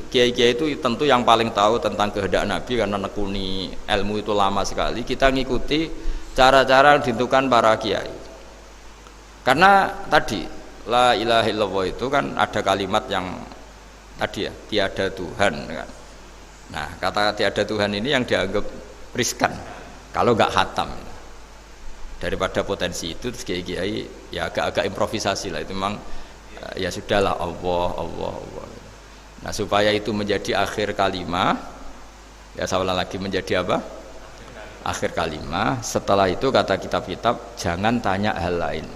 kiai-kiai itu tentu yang paling tahu tentang kehendak Nabi karena nekuni ilmu itu lama sekali. Kita ngikuti cara-cara yang ditentukan para kiai. Karena tadi la ilaha illallah itu kan ada kalimat yang tadi ya, tiada Tuhan kan. Nah kata tiada Tuhan ini yang dianggap riskan kalau nggak khatam. Daripada potensi itu terus kiai-kiai ya agak-agak improvisasi lah, itu memang ya sudahlah Allah, Allah, Allah. Nah supaya itu menjadi akhir kalimat, ya saya ulang lagi menjadi apa? Akhir kalimat. Setelah itu kata kitab-kitab jangan tanya hal lain.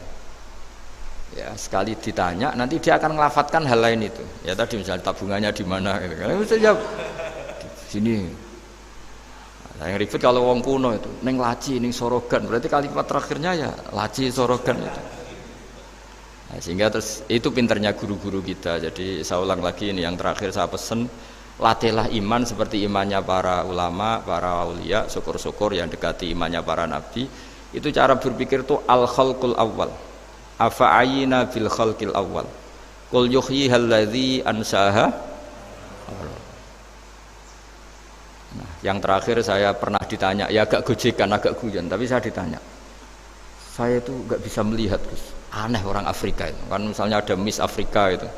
Ya sekali ditanya nanti dia akan ngelafatkan hal lain itu. Ya tadi misalnya tabungannya di mana gitu. Karena bisa jawab sini. Nah, yang ribet kalau wong kuno itu neng laci, neng sorogan, berarti kalimat terakhirnya ya laci sorogan itu. Nah, sehingga terus itu pinternya guru-guru kita. Jadi saya ulang lagi ini yang terakhir saya pesen, latihlah iman seperti imannya para ulama, para aulia, syukur-syukur yang dekati imannya para nabi. Itu cara berpikir tuh al khalqul awal. Afa ayina bil khalqil awal. Qul yuhyihal ladzi ansaha. Nah, yang terakhir saya pernah ditanya, ya agak gojekan, agak guyon, tapi saya ditanya, saya itu nggak bisa melihat, Gus. Aneh orang Afrika itu, kan misalnya ada Miss Afrika itu,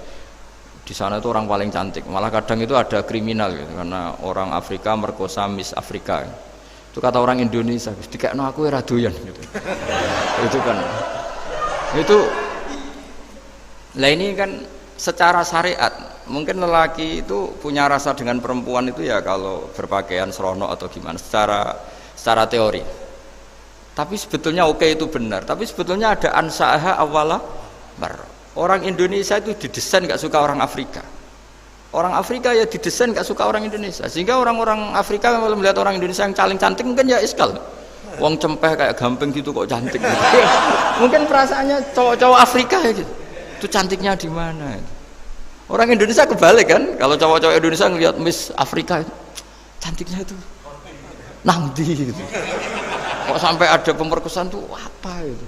di sana itu orang paling cantik, malah kadang itu ada kriminal gitu, karena orang Afrika merkosa Miss Afrika. Itu kata orang Indonesia, Gus, dikekno aku ora doyan gitu. Itu kan, itu, lah ini kan secara syariat. Mungkin lelaki itu punya rasa dengan perempuan itu ya kalau berpakaian serono atau gimana secara teori. Tapi sebetulnya oke itu benar. Tapi sebetulnya ada ansaha awala bar. Orang Indonesia itu didesain gak suka orang Afrika. Orang Afrika ya didesain gak suka orang Indonesia. Sehingga orang-orang Afrika kalau melihat orang Indonesia yang paling cantik mungkin ya iskal. Wong cempeh kayak gampang gitu kok cantik. Mungkin perasaannya cowok-cowok Afrika ya gitu. Itu cantiknya di mana? Orang Indonesia kebalik kan, kalau cowok-cowok Indonesia ngelihat Miss Afrika itu cantiknya itu nangdi gitu. Kok sampai ada pemerkosaan tuh apa itu?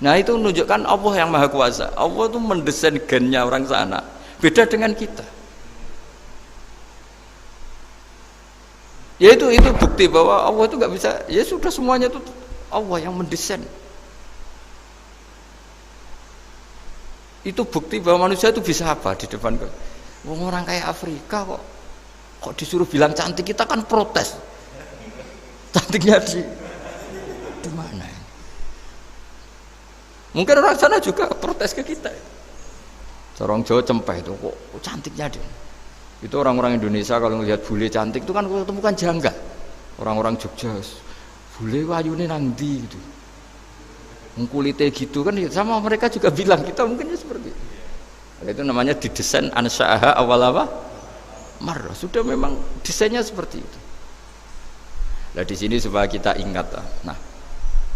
Nah itu menunjukkan Allah yang maha kuasa. Allah itu mendesain gennya orang sana beda dengan kita. Ya itu bukti bahwa Allah itu nggak bisa. Ya sudah semuanya itu Allah yang mendesain. Itu bukti bahwa manusia itu bisa apa di depan orang kayak Afrika kok disuruh bilang cantik, kita kan protes. Cantiknya di mana? Mungkin orang sana juga protes ke kita. Orang Jawa cempeh itu kok cantiknya dia. Itu orang-orang Indonesia kalau melihat bule cantik itu kan ketemukan janggal. Orang-orang Jogja, bule wayune nang ndi gitu. Kulitnya gitu kan sama mereka juga bilang kita mungkinnya seperti itu. Itu namanya didesain ansyaha awal apa? Marrah. Sudah memang desainnya seperti itu. Nah di sini supaya kita ingat. Nah,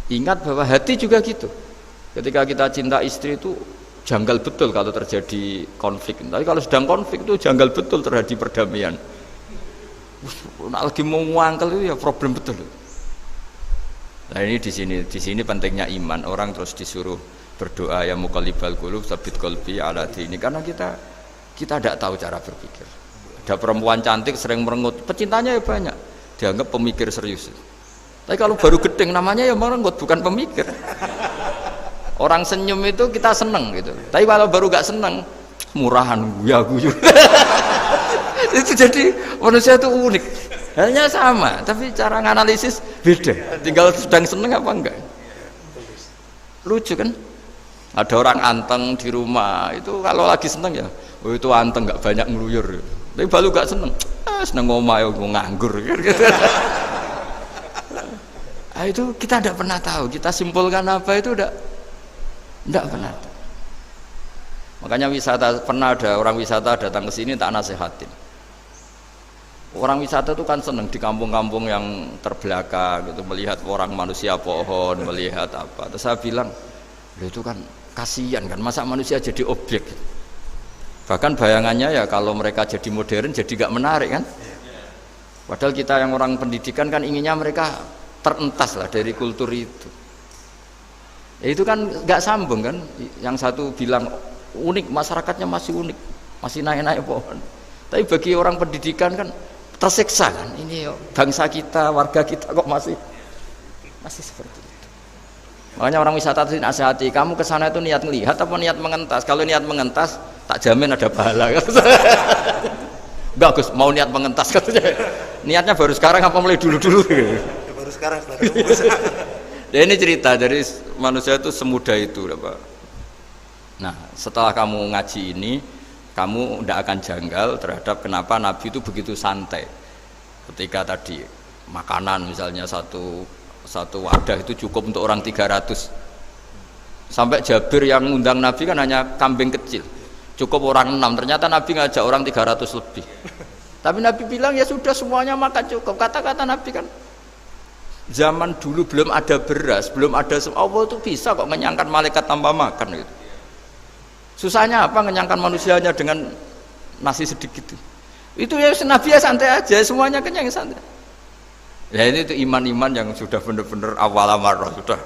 ingat bahwa hati juga gitu. Ketika kita cinta istri itu janggal betul kalau terjadi konflik. Tapi kalau sedang konflik itu janggal betul terjadi perdamaian. Lagi mau ngangkel itu ya problem betul. Nah ini di sini pentingnya iman. Orang terus disuruh berdoa ya muqallibal qulub tsabit qalbi ala dini, karena kita tidak tahu cara berpikir. Ada perempuan cantik sering merengut, pecintanya ya banyak, dianggap pemikir serius. Tapi kalau baru gedeng namanya ya merengut, bukan pemikir. Orang senyum itu kita seneng gitu. Tapi kalau baru gak seneng, murahan guyu. Itu jadi manusia itu unik. Hanya sama, tapi cara nganalisis beda. Tinggal sedang seneng apa enggak. Lucu kan? Ada orang anteng di rumah, itu kalau lagi seneng ya, oh itu anteng, nggak banyak ngeluyur. Tapi baru nggak seneng, seneng ngomah, nganggur. Nah, itu kita tidak pernah tahu. Kita simpulkan apa itu tidak pernah tahu. Makanya wisata, pernah ada orang wisata datang ke sini tak nasihatin. Orang wisata itu kan seneng di kampung-kampung yang terbelakang gitu, melihat orang manusia pohon, melihat apa. Terus saya bilang, itu kan kasihan kan, masa manusia jadi objek. Bahkan bayangannya ya kalau mereka jadi modern jadi gak menarik kan. Padahal kita yang orang pendidikan kan inginnya mereka terentas lah dari kultur itu. Ya itu kan gak sambung kan. Yang satu bilang unik, masyarakatnya masih unik, masih naik-naik pohon. Tapi bagi orang pendidikan kan tersiksa kan, ini bangsa kita, warga kita kok masih seperti itu. Makanya orang wisata itu nasihati, kamu ke sana itu niat melihat apa niat mengentas? Kalau niat mengentas, tak jamin ada pahala. Bagus, mau niat mengentas katanya. Niatnya baru sekarang apa mulai dulu-dulu? Baru sekarang. Ya ini cerita dari manusia itu semudah itu, Pak. Nah, setelah kamu ngaji ini, kamu tidak akan janggal terhadap kenapa Nabi itu begitu santai ketika tadi makanan misalnya satu wadah itu cukup untuk orang 300. Sampai Jabir yang ngundang Nabi kan hanya kambing kecil, cukup orang 6, ternyata Nabi ngajak orang 300 lebih. Tapi Nabi bilang ya sudah semuanya makan cukup. Kata-kata Nabi kan zaman dulu belum ada beras, belum ada Allah itu bisa kok mengenyangkan malaikat tanpa makan gitu. Susahnya apa ngenyangkan manusianya dengan nasi sedikit itu ya Nabi ya santai aja, semuanya kenyang santai. Ya ini itu iman-iman yang sudah benar-benar awal amarah, sudah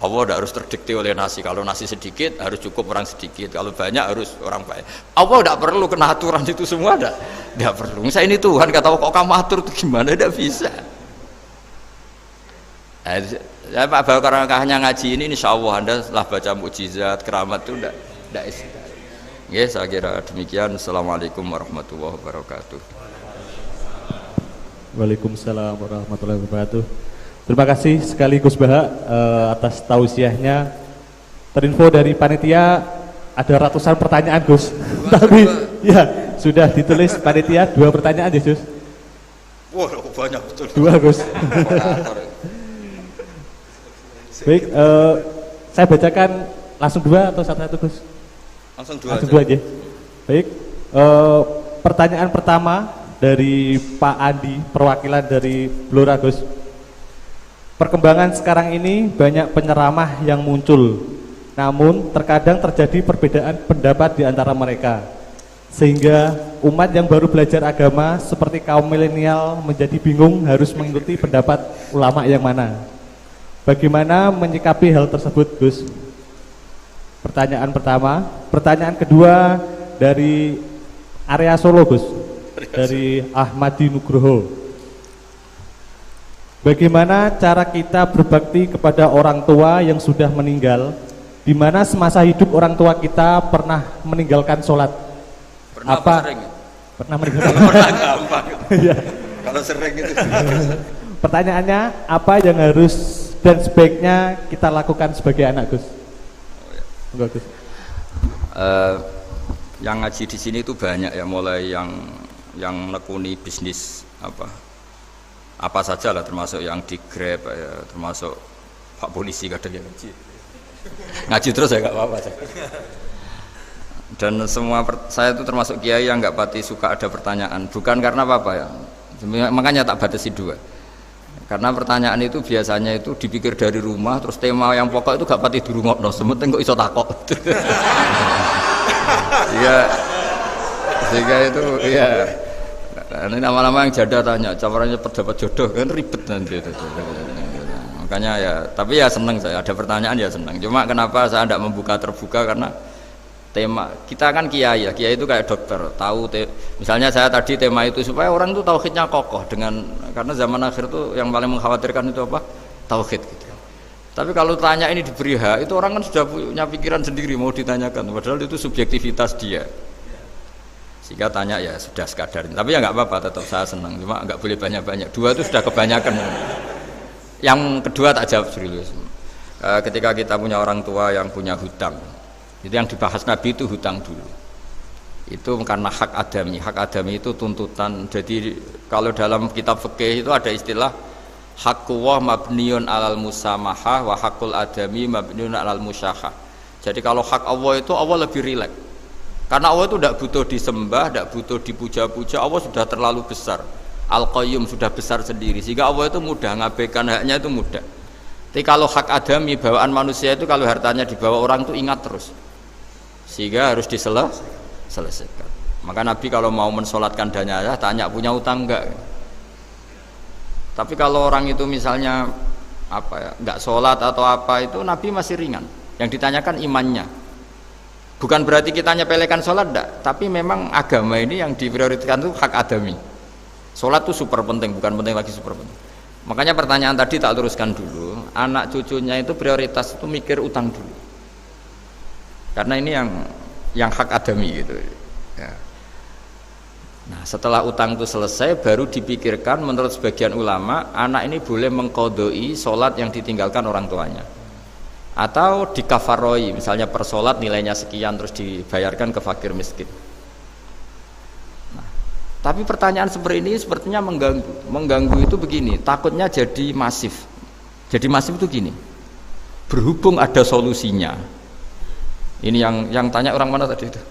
Allah tidak harus terdikte oleh nasi. Kalau nasi sedikit harus cukup orang sedikit, kalau banyak harus orang banyak. Allah tidak perlu kena aturan itu semua, tidak perlu. Misalnya ini Tuhan kata kok kamu atur itu gimana, tidak bisa. Ya Pak Bakar hanya ngaji ini insya Allah Anda setelah baca mukjizat keramat itu tidak istilah. Ya saya kira demikian. Assalamualaikum warahmatullahi wabarakatuh. Waalaikumsalam warahmatullahi wabarakatuh. Terima kasih sekali Gus Baha atas tausiahnya. Terinfo dari panitia ada ratusan pertanyaan Gus. Tapi ya sudah ditulis panitia 2 pertanyaan ya Gus. Wah banyak betul. 2 Gus. Baik, saya bacakan langsung 2 atau satu Gus? Langsung 2 aja. Baik, pertanyaan pertama dari Pak Andi, perwakilan dari Blora Gus. Perkembangan sekarang ini banyak penyeramah yang muncul, namun terkadang terjadi perbedaan pendapat di antara mereka, sehingga umat yang baru belajar agama seperti kaum milenial menjadi bingung harus mengikuti pendapat ulama yang mana. Bagaimana menyikapi hal tersebut, Gus? Pertanyaan pertama. Pertanyaan kedua dari area Solo, Gus. Dari Ahmadi Nugroho. Bagaimana cara kita berbakti kepada orang tua yang sudah meninggal, di mana semasa hidup orang tua kita pernah meninggalkan sholat? Pernah apa sering? Pernah meninggalkan? Pernah gampang. Iya. Kalau sering itu. Pertanyaannya, apa yang harus dan sebaiknya kita lakukan sebagai anak, Gus? Enggak, Gus. Yang ngaji di sini itu banyak ya, mulai yang nekuni bisnis apa saja lah, termasuk yang di Grab ya, termasuk Pak Polisi kadang yang ngaji terus ya nggak apa-apa. Dan semua saya itu termasuk kiai yang nggak pati suka ada pertanyaan, bukan karena apa-apa ya, makanya tak batasi dua. Karena pertanyaan itu biasanya itu dipikir dari rumah, terus tema yang pokok itu gak pati di rumah, no, sementing kok iso takok. Iya, sehingga itu, iya. Ini nama-nama yang janda tanya, caranya pendapat jodoh kan ribet nanti. Makanya ya, tapi ya seneng saya, ada pertanyaan ya seneng. Cuma kenapa saya tidak membuka terbuka, karena tema kita kan kiai ya, kiai itu kayak dokter, tahu misalnya saya tadi tema itu supaya orang itu tauhidnya kokoh, karena zaman akhir itu yang paling mengkhawatirkan itu apa? Tauhid gitu. Tapi kalau tanya ini diberi hak, itu orang kan sudah punya pikiran sendiri mau ditanyakan, padahal itu subjektivitas dia. Sehingga tanya ya sudah sekadar, tapi ya nggak apa-apa, tetap saya senang, cuma nggak boleh banyak-banyak. Dua itu sudah kebanyakan. Yang kedua tak jawab serius. Ketika kita punya orang tua yang punya hutang, itu yang dibahas Nabi itu hutang dulu. Itu karena hak adami itu tuntutan. Jadi kalau dalam kitab fikih itu ada istilah haqqullah mabniun alal musamahah wa haqqul adami mabniun alal musyahah. Jadi kalau hak Allah itu Allah lebih rileks. Karena Allah itu tidak butuh disembah, tidak butuh dipuja-puja, Allah sudah terlalu besar. Al-Qayyum sudah besar sendiri, sehingga Allah itu mudah, ngabaikan haknya itu mudah. Tapi kalau hak adami, bawaan manusia itu kalau hartanya dibawa orang itu ingat terus, sehingga harus diselesaikan. Maka Nabi kalau mau mensolatkan jenazah tanya punya utang enggak. Tapi kalau orang itu misalnya enggak sholat atau apa, itu Nabi masih ringan. Yang ditanyakan imannya. Bukan berarti kita nyepelekan sholat enggak, tapi memang agama ini yang diprioritaskan itu hak adami. Sholat itu super penting, bukan penting lagi super penting. Makanya pertanyaan tadi tak teruskan dulu, anak cucunya itu prioritas itu mikir utang dulu. Karena ini yang hak adami gitu ya. Nah setelah utang itu selesai baru dipikirkan menurut sebagian ulama anak ini boleh mengkodoi sholat yang ditinggalkan orang tuanya, atau dikafaroi, misalnya per sholat nilainya sekian terus dibayarkan ke fakir miskin. Nah, tapi pertanyaan seperti ini sepertinya mengganggu itu begini, takutnya jadi masif. Jadi masif itu gini, berhubung ada solusinya. Ini yang tanya orang mana tadi itu?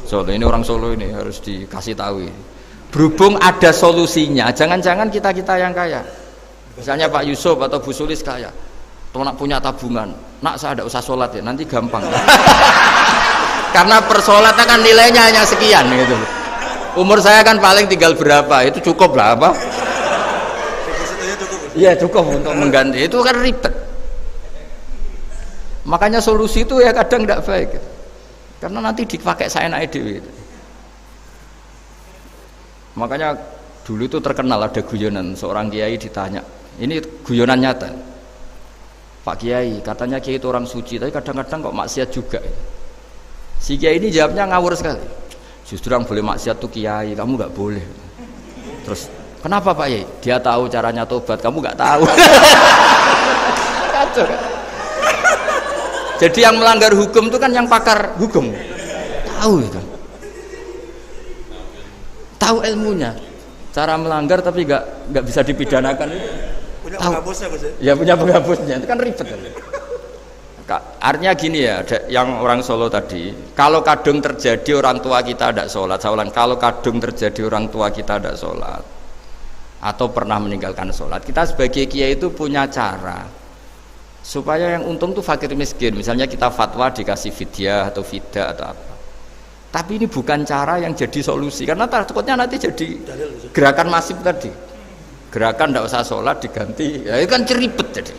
Solo, ini orang Solo ini harus dikasih tahu. Berhubung ada solusinya, jangan-jangan kita yang kaya. Misalnya Pak Yusuf atau Bu Sulis kaya, nak punya tabungan, nak saya tidak usah sholat ya, nanti gampang. Karena per sholatnya kan nilainya hanya sekian gitu. Umur saya kan paling tinggal berapa, itu cukup lah apa? Iya cukup untuk mengganti, itu kan ribet. Makanya solusi itu ya kadang tidak baik gitu. Karena nanti dipakai saya naik dewi. Makanya dulu itu terkenal ada guyonan, seorang kiai ditanya, ini guyonan nyata, Pak Kiai katanya Kiai itu orang suci tapi kadang-kadang kok maksiat juga. Si Kiai ini jawabnya ngawur sekali, justru yang boleh maksiat tuh Kiai, kamu nggak boleh. Terus kenapa Pak Kiai? Dia tahu caranya tobat, kamu nggak tahu. Kacau kan? Jadi yang melanggar hukum itu kan yang pakar hukum, tahu itu, tahu ilmunya, cara melanggar tapi nggak bisa dipidanakan itu. Punya Tahu. penghapusnya Gus ya? Ya punya penghapusnya, itu kan ribet. Artinya gini ya, yang orang Solo tadi, kalau kadung terjadi orang tua kita tidak sholat, saya ulang, kalau kadung terjadi orang tua kita tidak sholat atau pernah meninggalkan sholat, kita sebagai kiai itu punya cara supaya yang untung tuh fakir miskin. Misalnya kita fatwa dikasih fidyah atau fida atau apa. Tapi ini bukan cara yang jadi solusi, karena takutnya nanti jadi gerakan masif tadi. Gerakan tidak usah sholat diganti, ya itu kan ceribet jadi.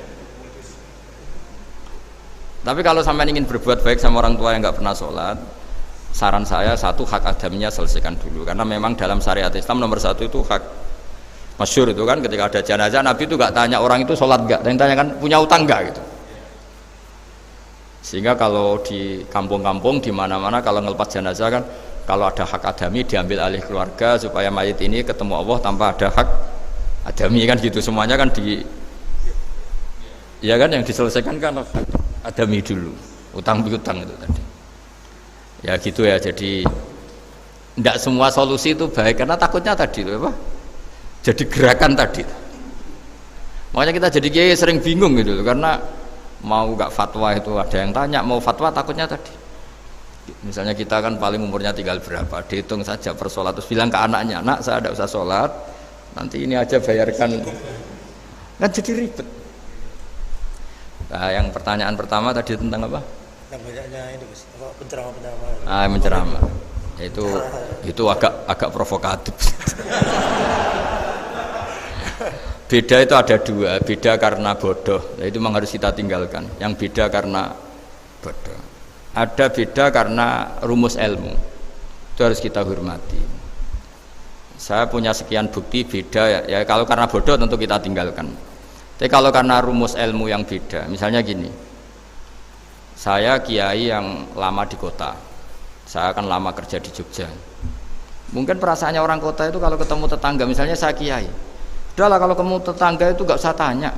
Tapi kalau sampai ingin berbuat baik sama orang tua yang nggak pernah sholat, saran saya satu, hak adamnya selesaikan dulu, karena memang dalam syariat Islam nomor satu itu hak. Masyhur itu kan ketika ada jenazah Nabi itu nggak tanya orang itu sholat nggak, yang tanya kan punya utang nggak gitu. Sehingga kalau di kampung-kampung di mana-mana kalau ngelepas jenazah kan, kalau ada hak adami diambil alih keluarga supaya mayit ini ketemu Allah tanpa ada hak adami kan gitu, semuanya kan ya kan yang diselesaikan kan adami dulu, utang piutang itu tadi. Ya gitu ya, jadi tidak semua solusi itu baik karena takutnya tadi itu apa? Jadi gerakan tadi. Makanya kita jadi kiai sering bingung gitu karena mau nggak fatwa itu ada yang tanya, mau fatwa takutnya tadi. Misalnya kita kan paling umurnya tinggal berapa, dihitung saja per sholat, terus bilang ke anaknya, nak saya tidak usah sholat, nanti ini aja bayarkan, kan jadi ribet. Nah, yang pertanyaan pertama tadi tentang apa? Yang banyaknya ini penceramah. Menceramah. Itu agak provokatif. Beda itu ada dua, beda karena bodoh, itu memang harus kita tinggalkan. Yang beda karena bodoh. Ada beda karena rumus ilmu, itu harus kita hormati. Saya punya sekian bukti beda ya kalau karena bodoh tentu kita tinggalkan. Tapi kalau karena rumus ilmu yang beda, misalnya gini, saya kiai yang lama di kota, saya akan lama kerja di Jogja. Mungkin perasaannya orang kota itu kalau ketemu tetangga, misalnya saya kiai, udahlah kalau ketemu tetangga itu gak usah tanya.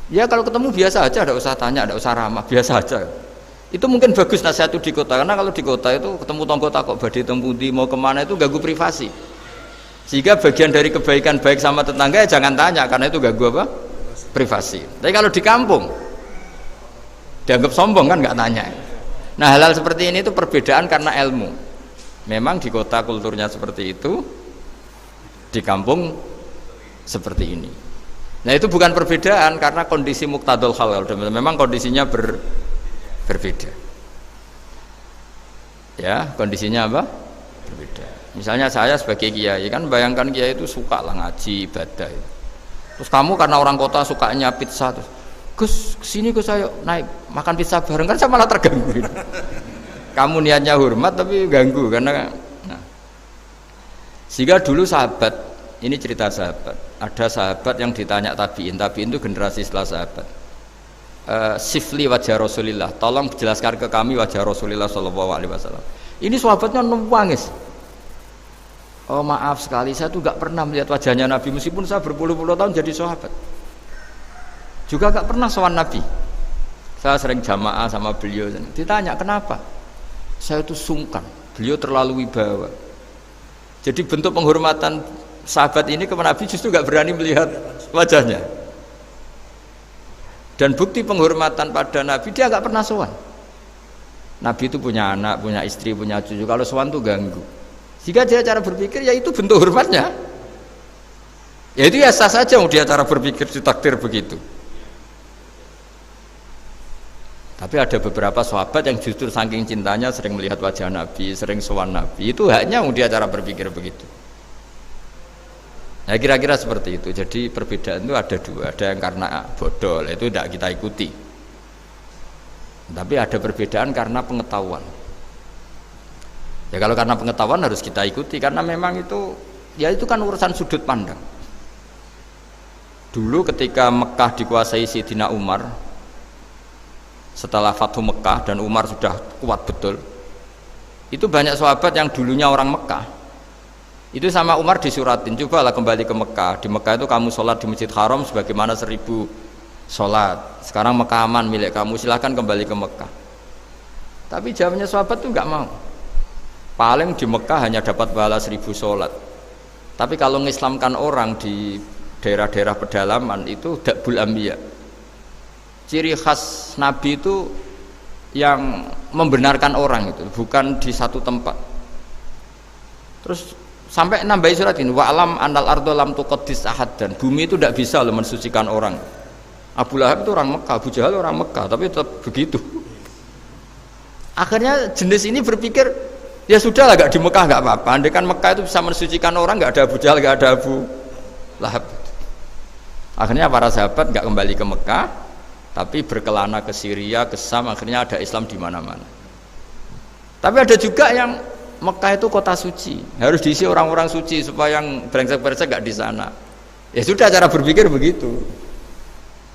Ya kalau ketemu biasa aja, tidak usah tanya, tidak usah ramah, biasa aja. Itu mungkin bagus nasihat itu di kota, karena kalau di kota itu ketemu tonggo takok badhe tempundi mau kemana itu ganggu privasi. Sehingga bagian dari kebaikan baik sama tetangga ya jangan tanya, karena itu ganggu apa? Privasi. Tapi kalau di kampung dianggap sombong kan nggak tanya. Nah hal-hal seperti ini itu perbedaan karena ilmu. Memang di kota kulturnya seperti itu, di kampung seperti ini. Nah itu bukan perbedaan karena kondisi muqtadul hal, memang kondisinya berbeda. Ya kondisinya apa? Berbeda. Misalnya saya sebagai kiai kan bayangkan kiai itu suka lah ngaji ibadah. Terus kamu karena orang kota sukanya pizza, terus Gus kesini Gus ayo naik makan pizza bareng, kan saya malah terganggu. Kamu niatnya hormat tapi ganggu karena nah. Sehingga dulu sahabat, ini cerita sahabat, ada sahabat yang ditanya tabiin itu generasi setelah sahabat, sifli wajah Rasulillah, tolong jelaskan ke kami wajah Rasulillah Shallallahu Alaihi Wasallam. Ini sahabatnya nangis. Oh maaf sekali, saya tuh gak pernah melihat wajahnya Nabi meskipun saya berpuluh-puluh tahun jadi sahabat. Juga gak pernah sowan Nabi. Saya sering jamaah sama beliau. Ditanya kenapa? Saya itu sungkan. Beliau terlalu wibawa. Jadi bentuk penghormatan sahabat ini kepada Nabi justru gak berani melihat wajahnya. Dan bukti penghormatan pada Nabi dia gak pernah sowan. Nabi itu punya anak, punya istri, punya cucu. Kalau sowan tuh ganggu. Jika dia cara berpikir ya itu bentuk hormatnya. Ya itu ya sah saja dia cara berpikir ditakdir begitu. Tapi ada beberapa sahabat yang justru saking cintanya sering melihat wajah Nabi, sering sowan Nabi. Itu haknya dia cara berpikir begitu. Nah kira-kira seperti itu. Jadi perbedaan itu ada dua. Ada yang karena bodoh, itu tidak kita ikuti. Tapi ada perbedaan karena pengetahuan. Ya kalau karena pengetahuan harus kita ikuti karena memang itu ya itu kan urusan sudut pandang. Dulu ketika Mekah dikuasai Sayyidina Umar, setelah Fathu Mekah dan Umar sudah kuat betul, itu banyak sahabat yang dulunya orang Mekah itu sama Umar disuratin, cobalah kembali ke Mekah. Di Mekah itu kamu sholat di Masjid Haram sebagaimana 1000 sholat. Sekarang Mekah aman milik kamu, silahkan kembali ke Mekah. Tapi jawabnya sahabat tuh nggak mau. Paling di Mekah hanya dapat pahala 1000 sholat. Tapi kalau mengislamkan orang di daerah-daerah pedalaman itu dakbul ambiya. Ciri khas Nabi itu yang membenarkan orang itu, bukan di satu tempat. Terus sampai nambahi surat ini, wa alam anal ardo lam tuqaddis ahad, dan bumi itu tidak bisa loh mensucikan orang. Abu Lahab itu orang Mekah, Abu Jahal orang Mekah, tapi tetap begitu. Akhirnya jenis ini berpikir, ya sudah lah, gak di Mekah gak apa-apa. Andai kan Mekah itu bisa mensucikan orang, gak ada Abu Jahal, gak ada Abu Lahab. Akhirnya para sahabat gak kembali ke Mekah, tapi berkelana ke Syria, ke Sam, akhirnya ada Islam di mana-mana. Tapi ada juga yang Mekah itu kota suci, harus diisi orang-orang suci supaya yang brengsek-brengsek gak di sana. Ya sudah, cara berpikir begitu.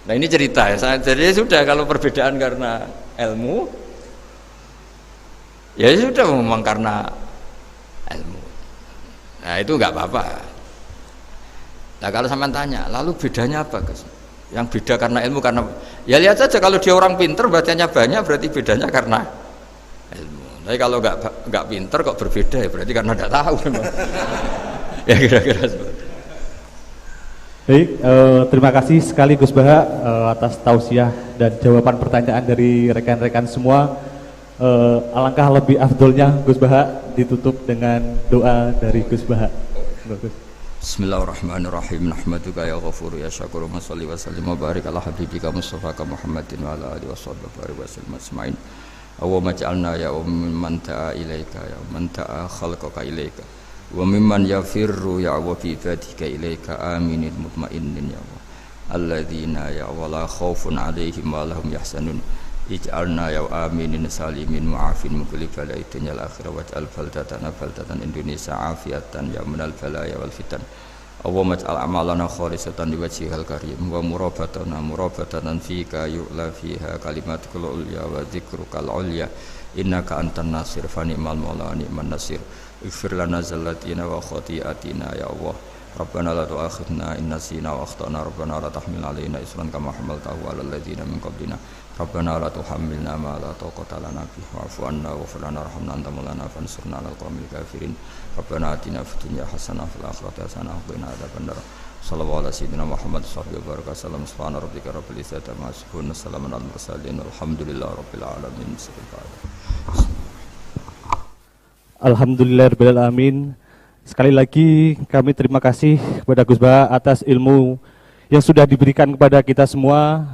Nah ini cerita ya, jadi sudah kalau perbedaan karena ilmu, ya sudah memang karena ilmu. Nah itu nggak apa-apa. Nah kalau sampean tanya, lalu bedanya apa guys? Yang beda karena ilmu, karena ya lihat saja kalau dia orang pinter bacanya banyak, berarti bedanya karena ilmu. Tapi kalau nggak pinter kok berbeda, ya berarti karena nggak tahu. Ya kira-kira seperti itu. Baik, terima kasih sekali Gus Baha atas tausiah dan jawaban pertanyaan dari rekan-rekan semua. Alangkah lebih afdolnya Gus Baha ditutup dengan doa dari Gus Baha. Bismillahirrahmanirrahim. Nahmaduka ya ghafur ya syakur wa sholli wa sallim wa barik ala habibika Mustafa Muhammadin wa ala alihi wa sahbihi wa sallam ajmain. Allahumma ja'alna ya man ta'a ilaika ya man ta'a khalqaka ilaika wa mimman yafirru ya wa fi ibadika ilaika aminin mutmainnin ya Allah alladzina ya wala khaufun alaihim wa lahum yahzanun ij'alna ya aminin salimin mu'afin min kulli bala'in dunyal akhirah waj'al baldatan Indonesia afiatan ya minal balaya wal fitan. Allahumma ij'al a'malana khalisatan liwajhikal karim wa murabatan fika yu'la fiha kalimatukal ulya wa dzikrukal ulya innaka antan nasir fa ni'mal maula ni'man nasir. Ighfir lana zallatina wa khati'atina ya Allah. Rabbana la tu'akhidna in nasina wa akhtana. Rabbana la tahmil alaina isran kama hamaltahu 'alal ladzina min qablina. Rabbana la tuhammilna ma la taqata lana bihi wa'fu 'anna waghfir lana warhamna anta maulana fansurna 'alal qaumil kafirin. Rabbana atina fid dunya hasanah wa fil akhirati hasanah wa qina adzabannar. Sallallahu ala sayyidina Muhammad sahbihi wa baraka sallam. Subhana rabbika rabbil izzati amma yasifun. Salamun alal mursalin. Alhamdulillahi rabbil alamin. Alhamdulillahirabbil alamin. Sekali lagi kami terima kasih kepada Gus Baha atas ilmu yang sudah diberikan kepada kita semua.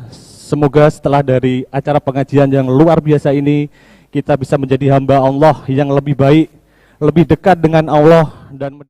Semoga setelah dari acara pengajian yang luar biasa ini kita bisa menjadi hamba Allah yang lebih baik, lebih dekat dengan Allah dan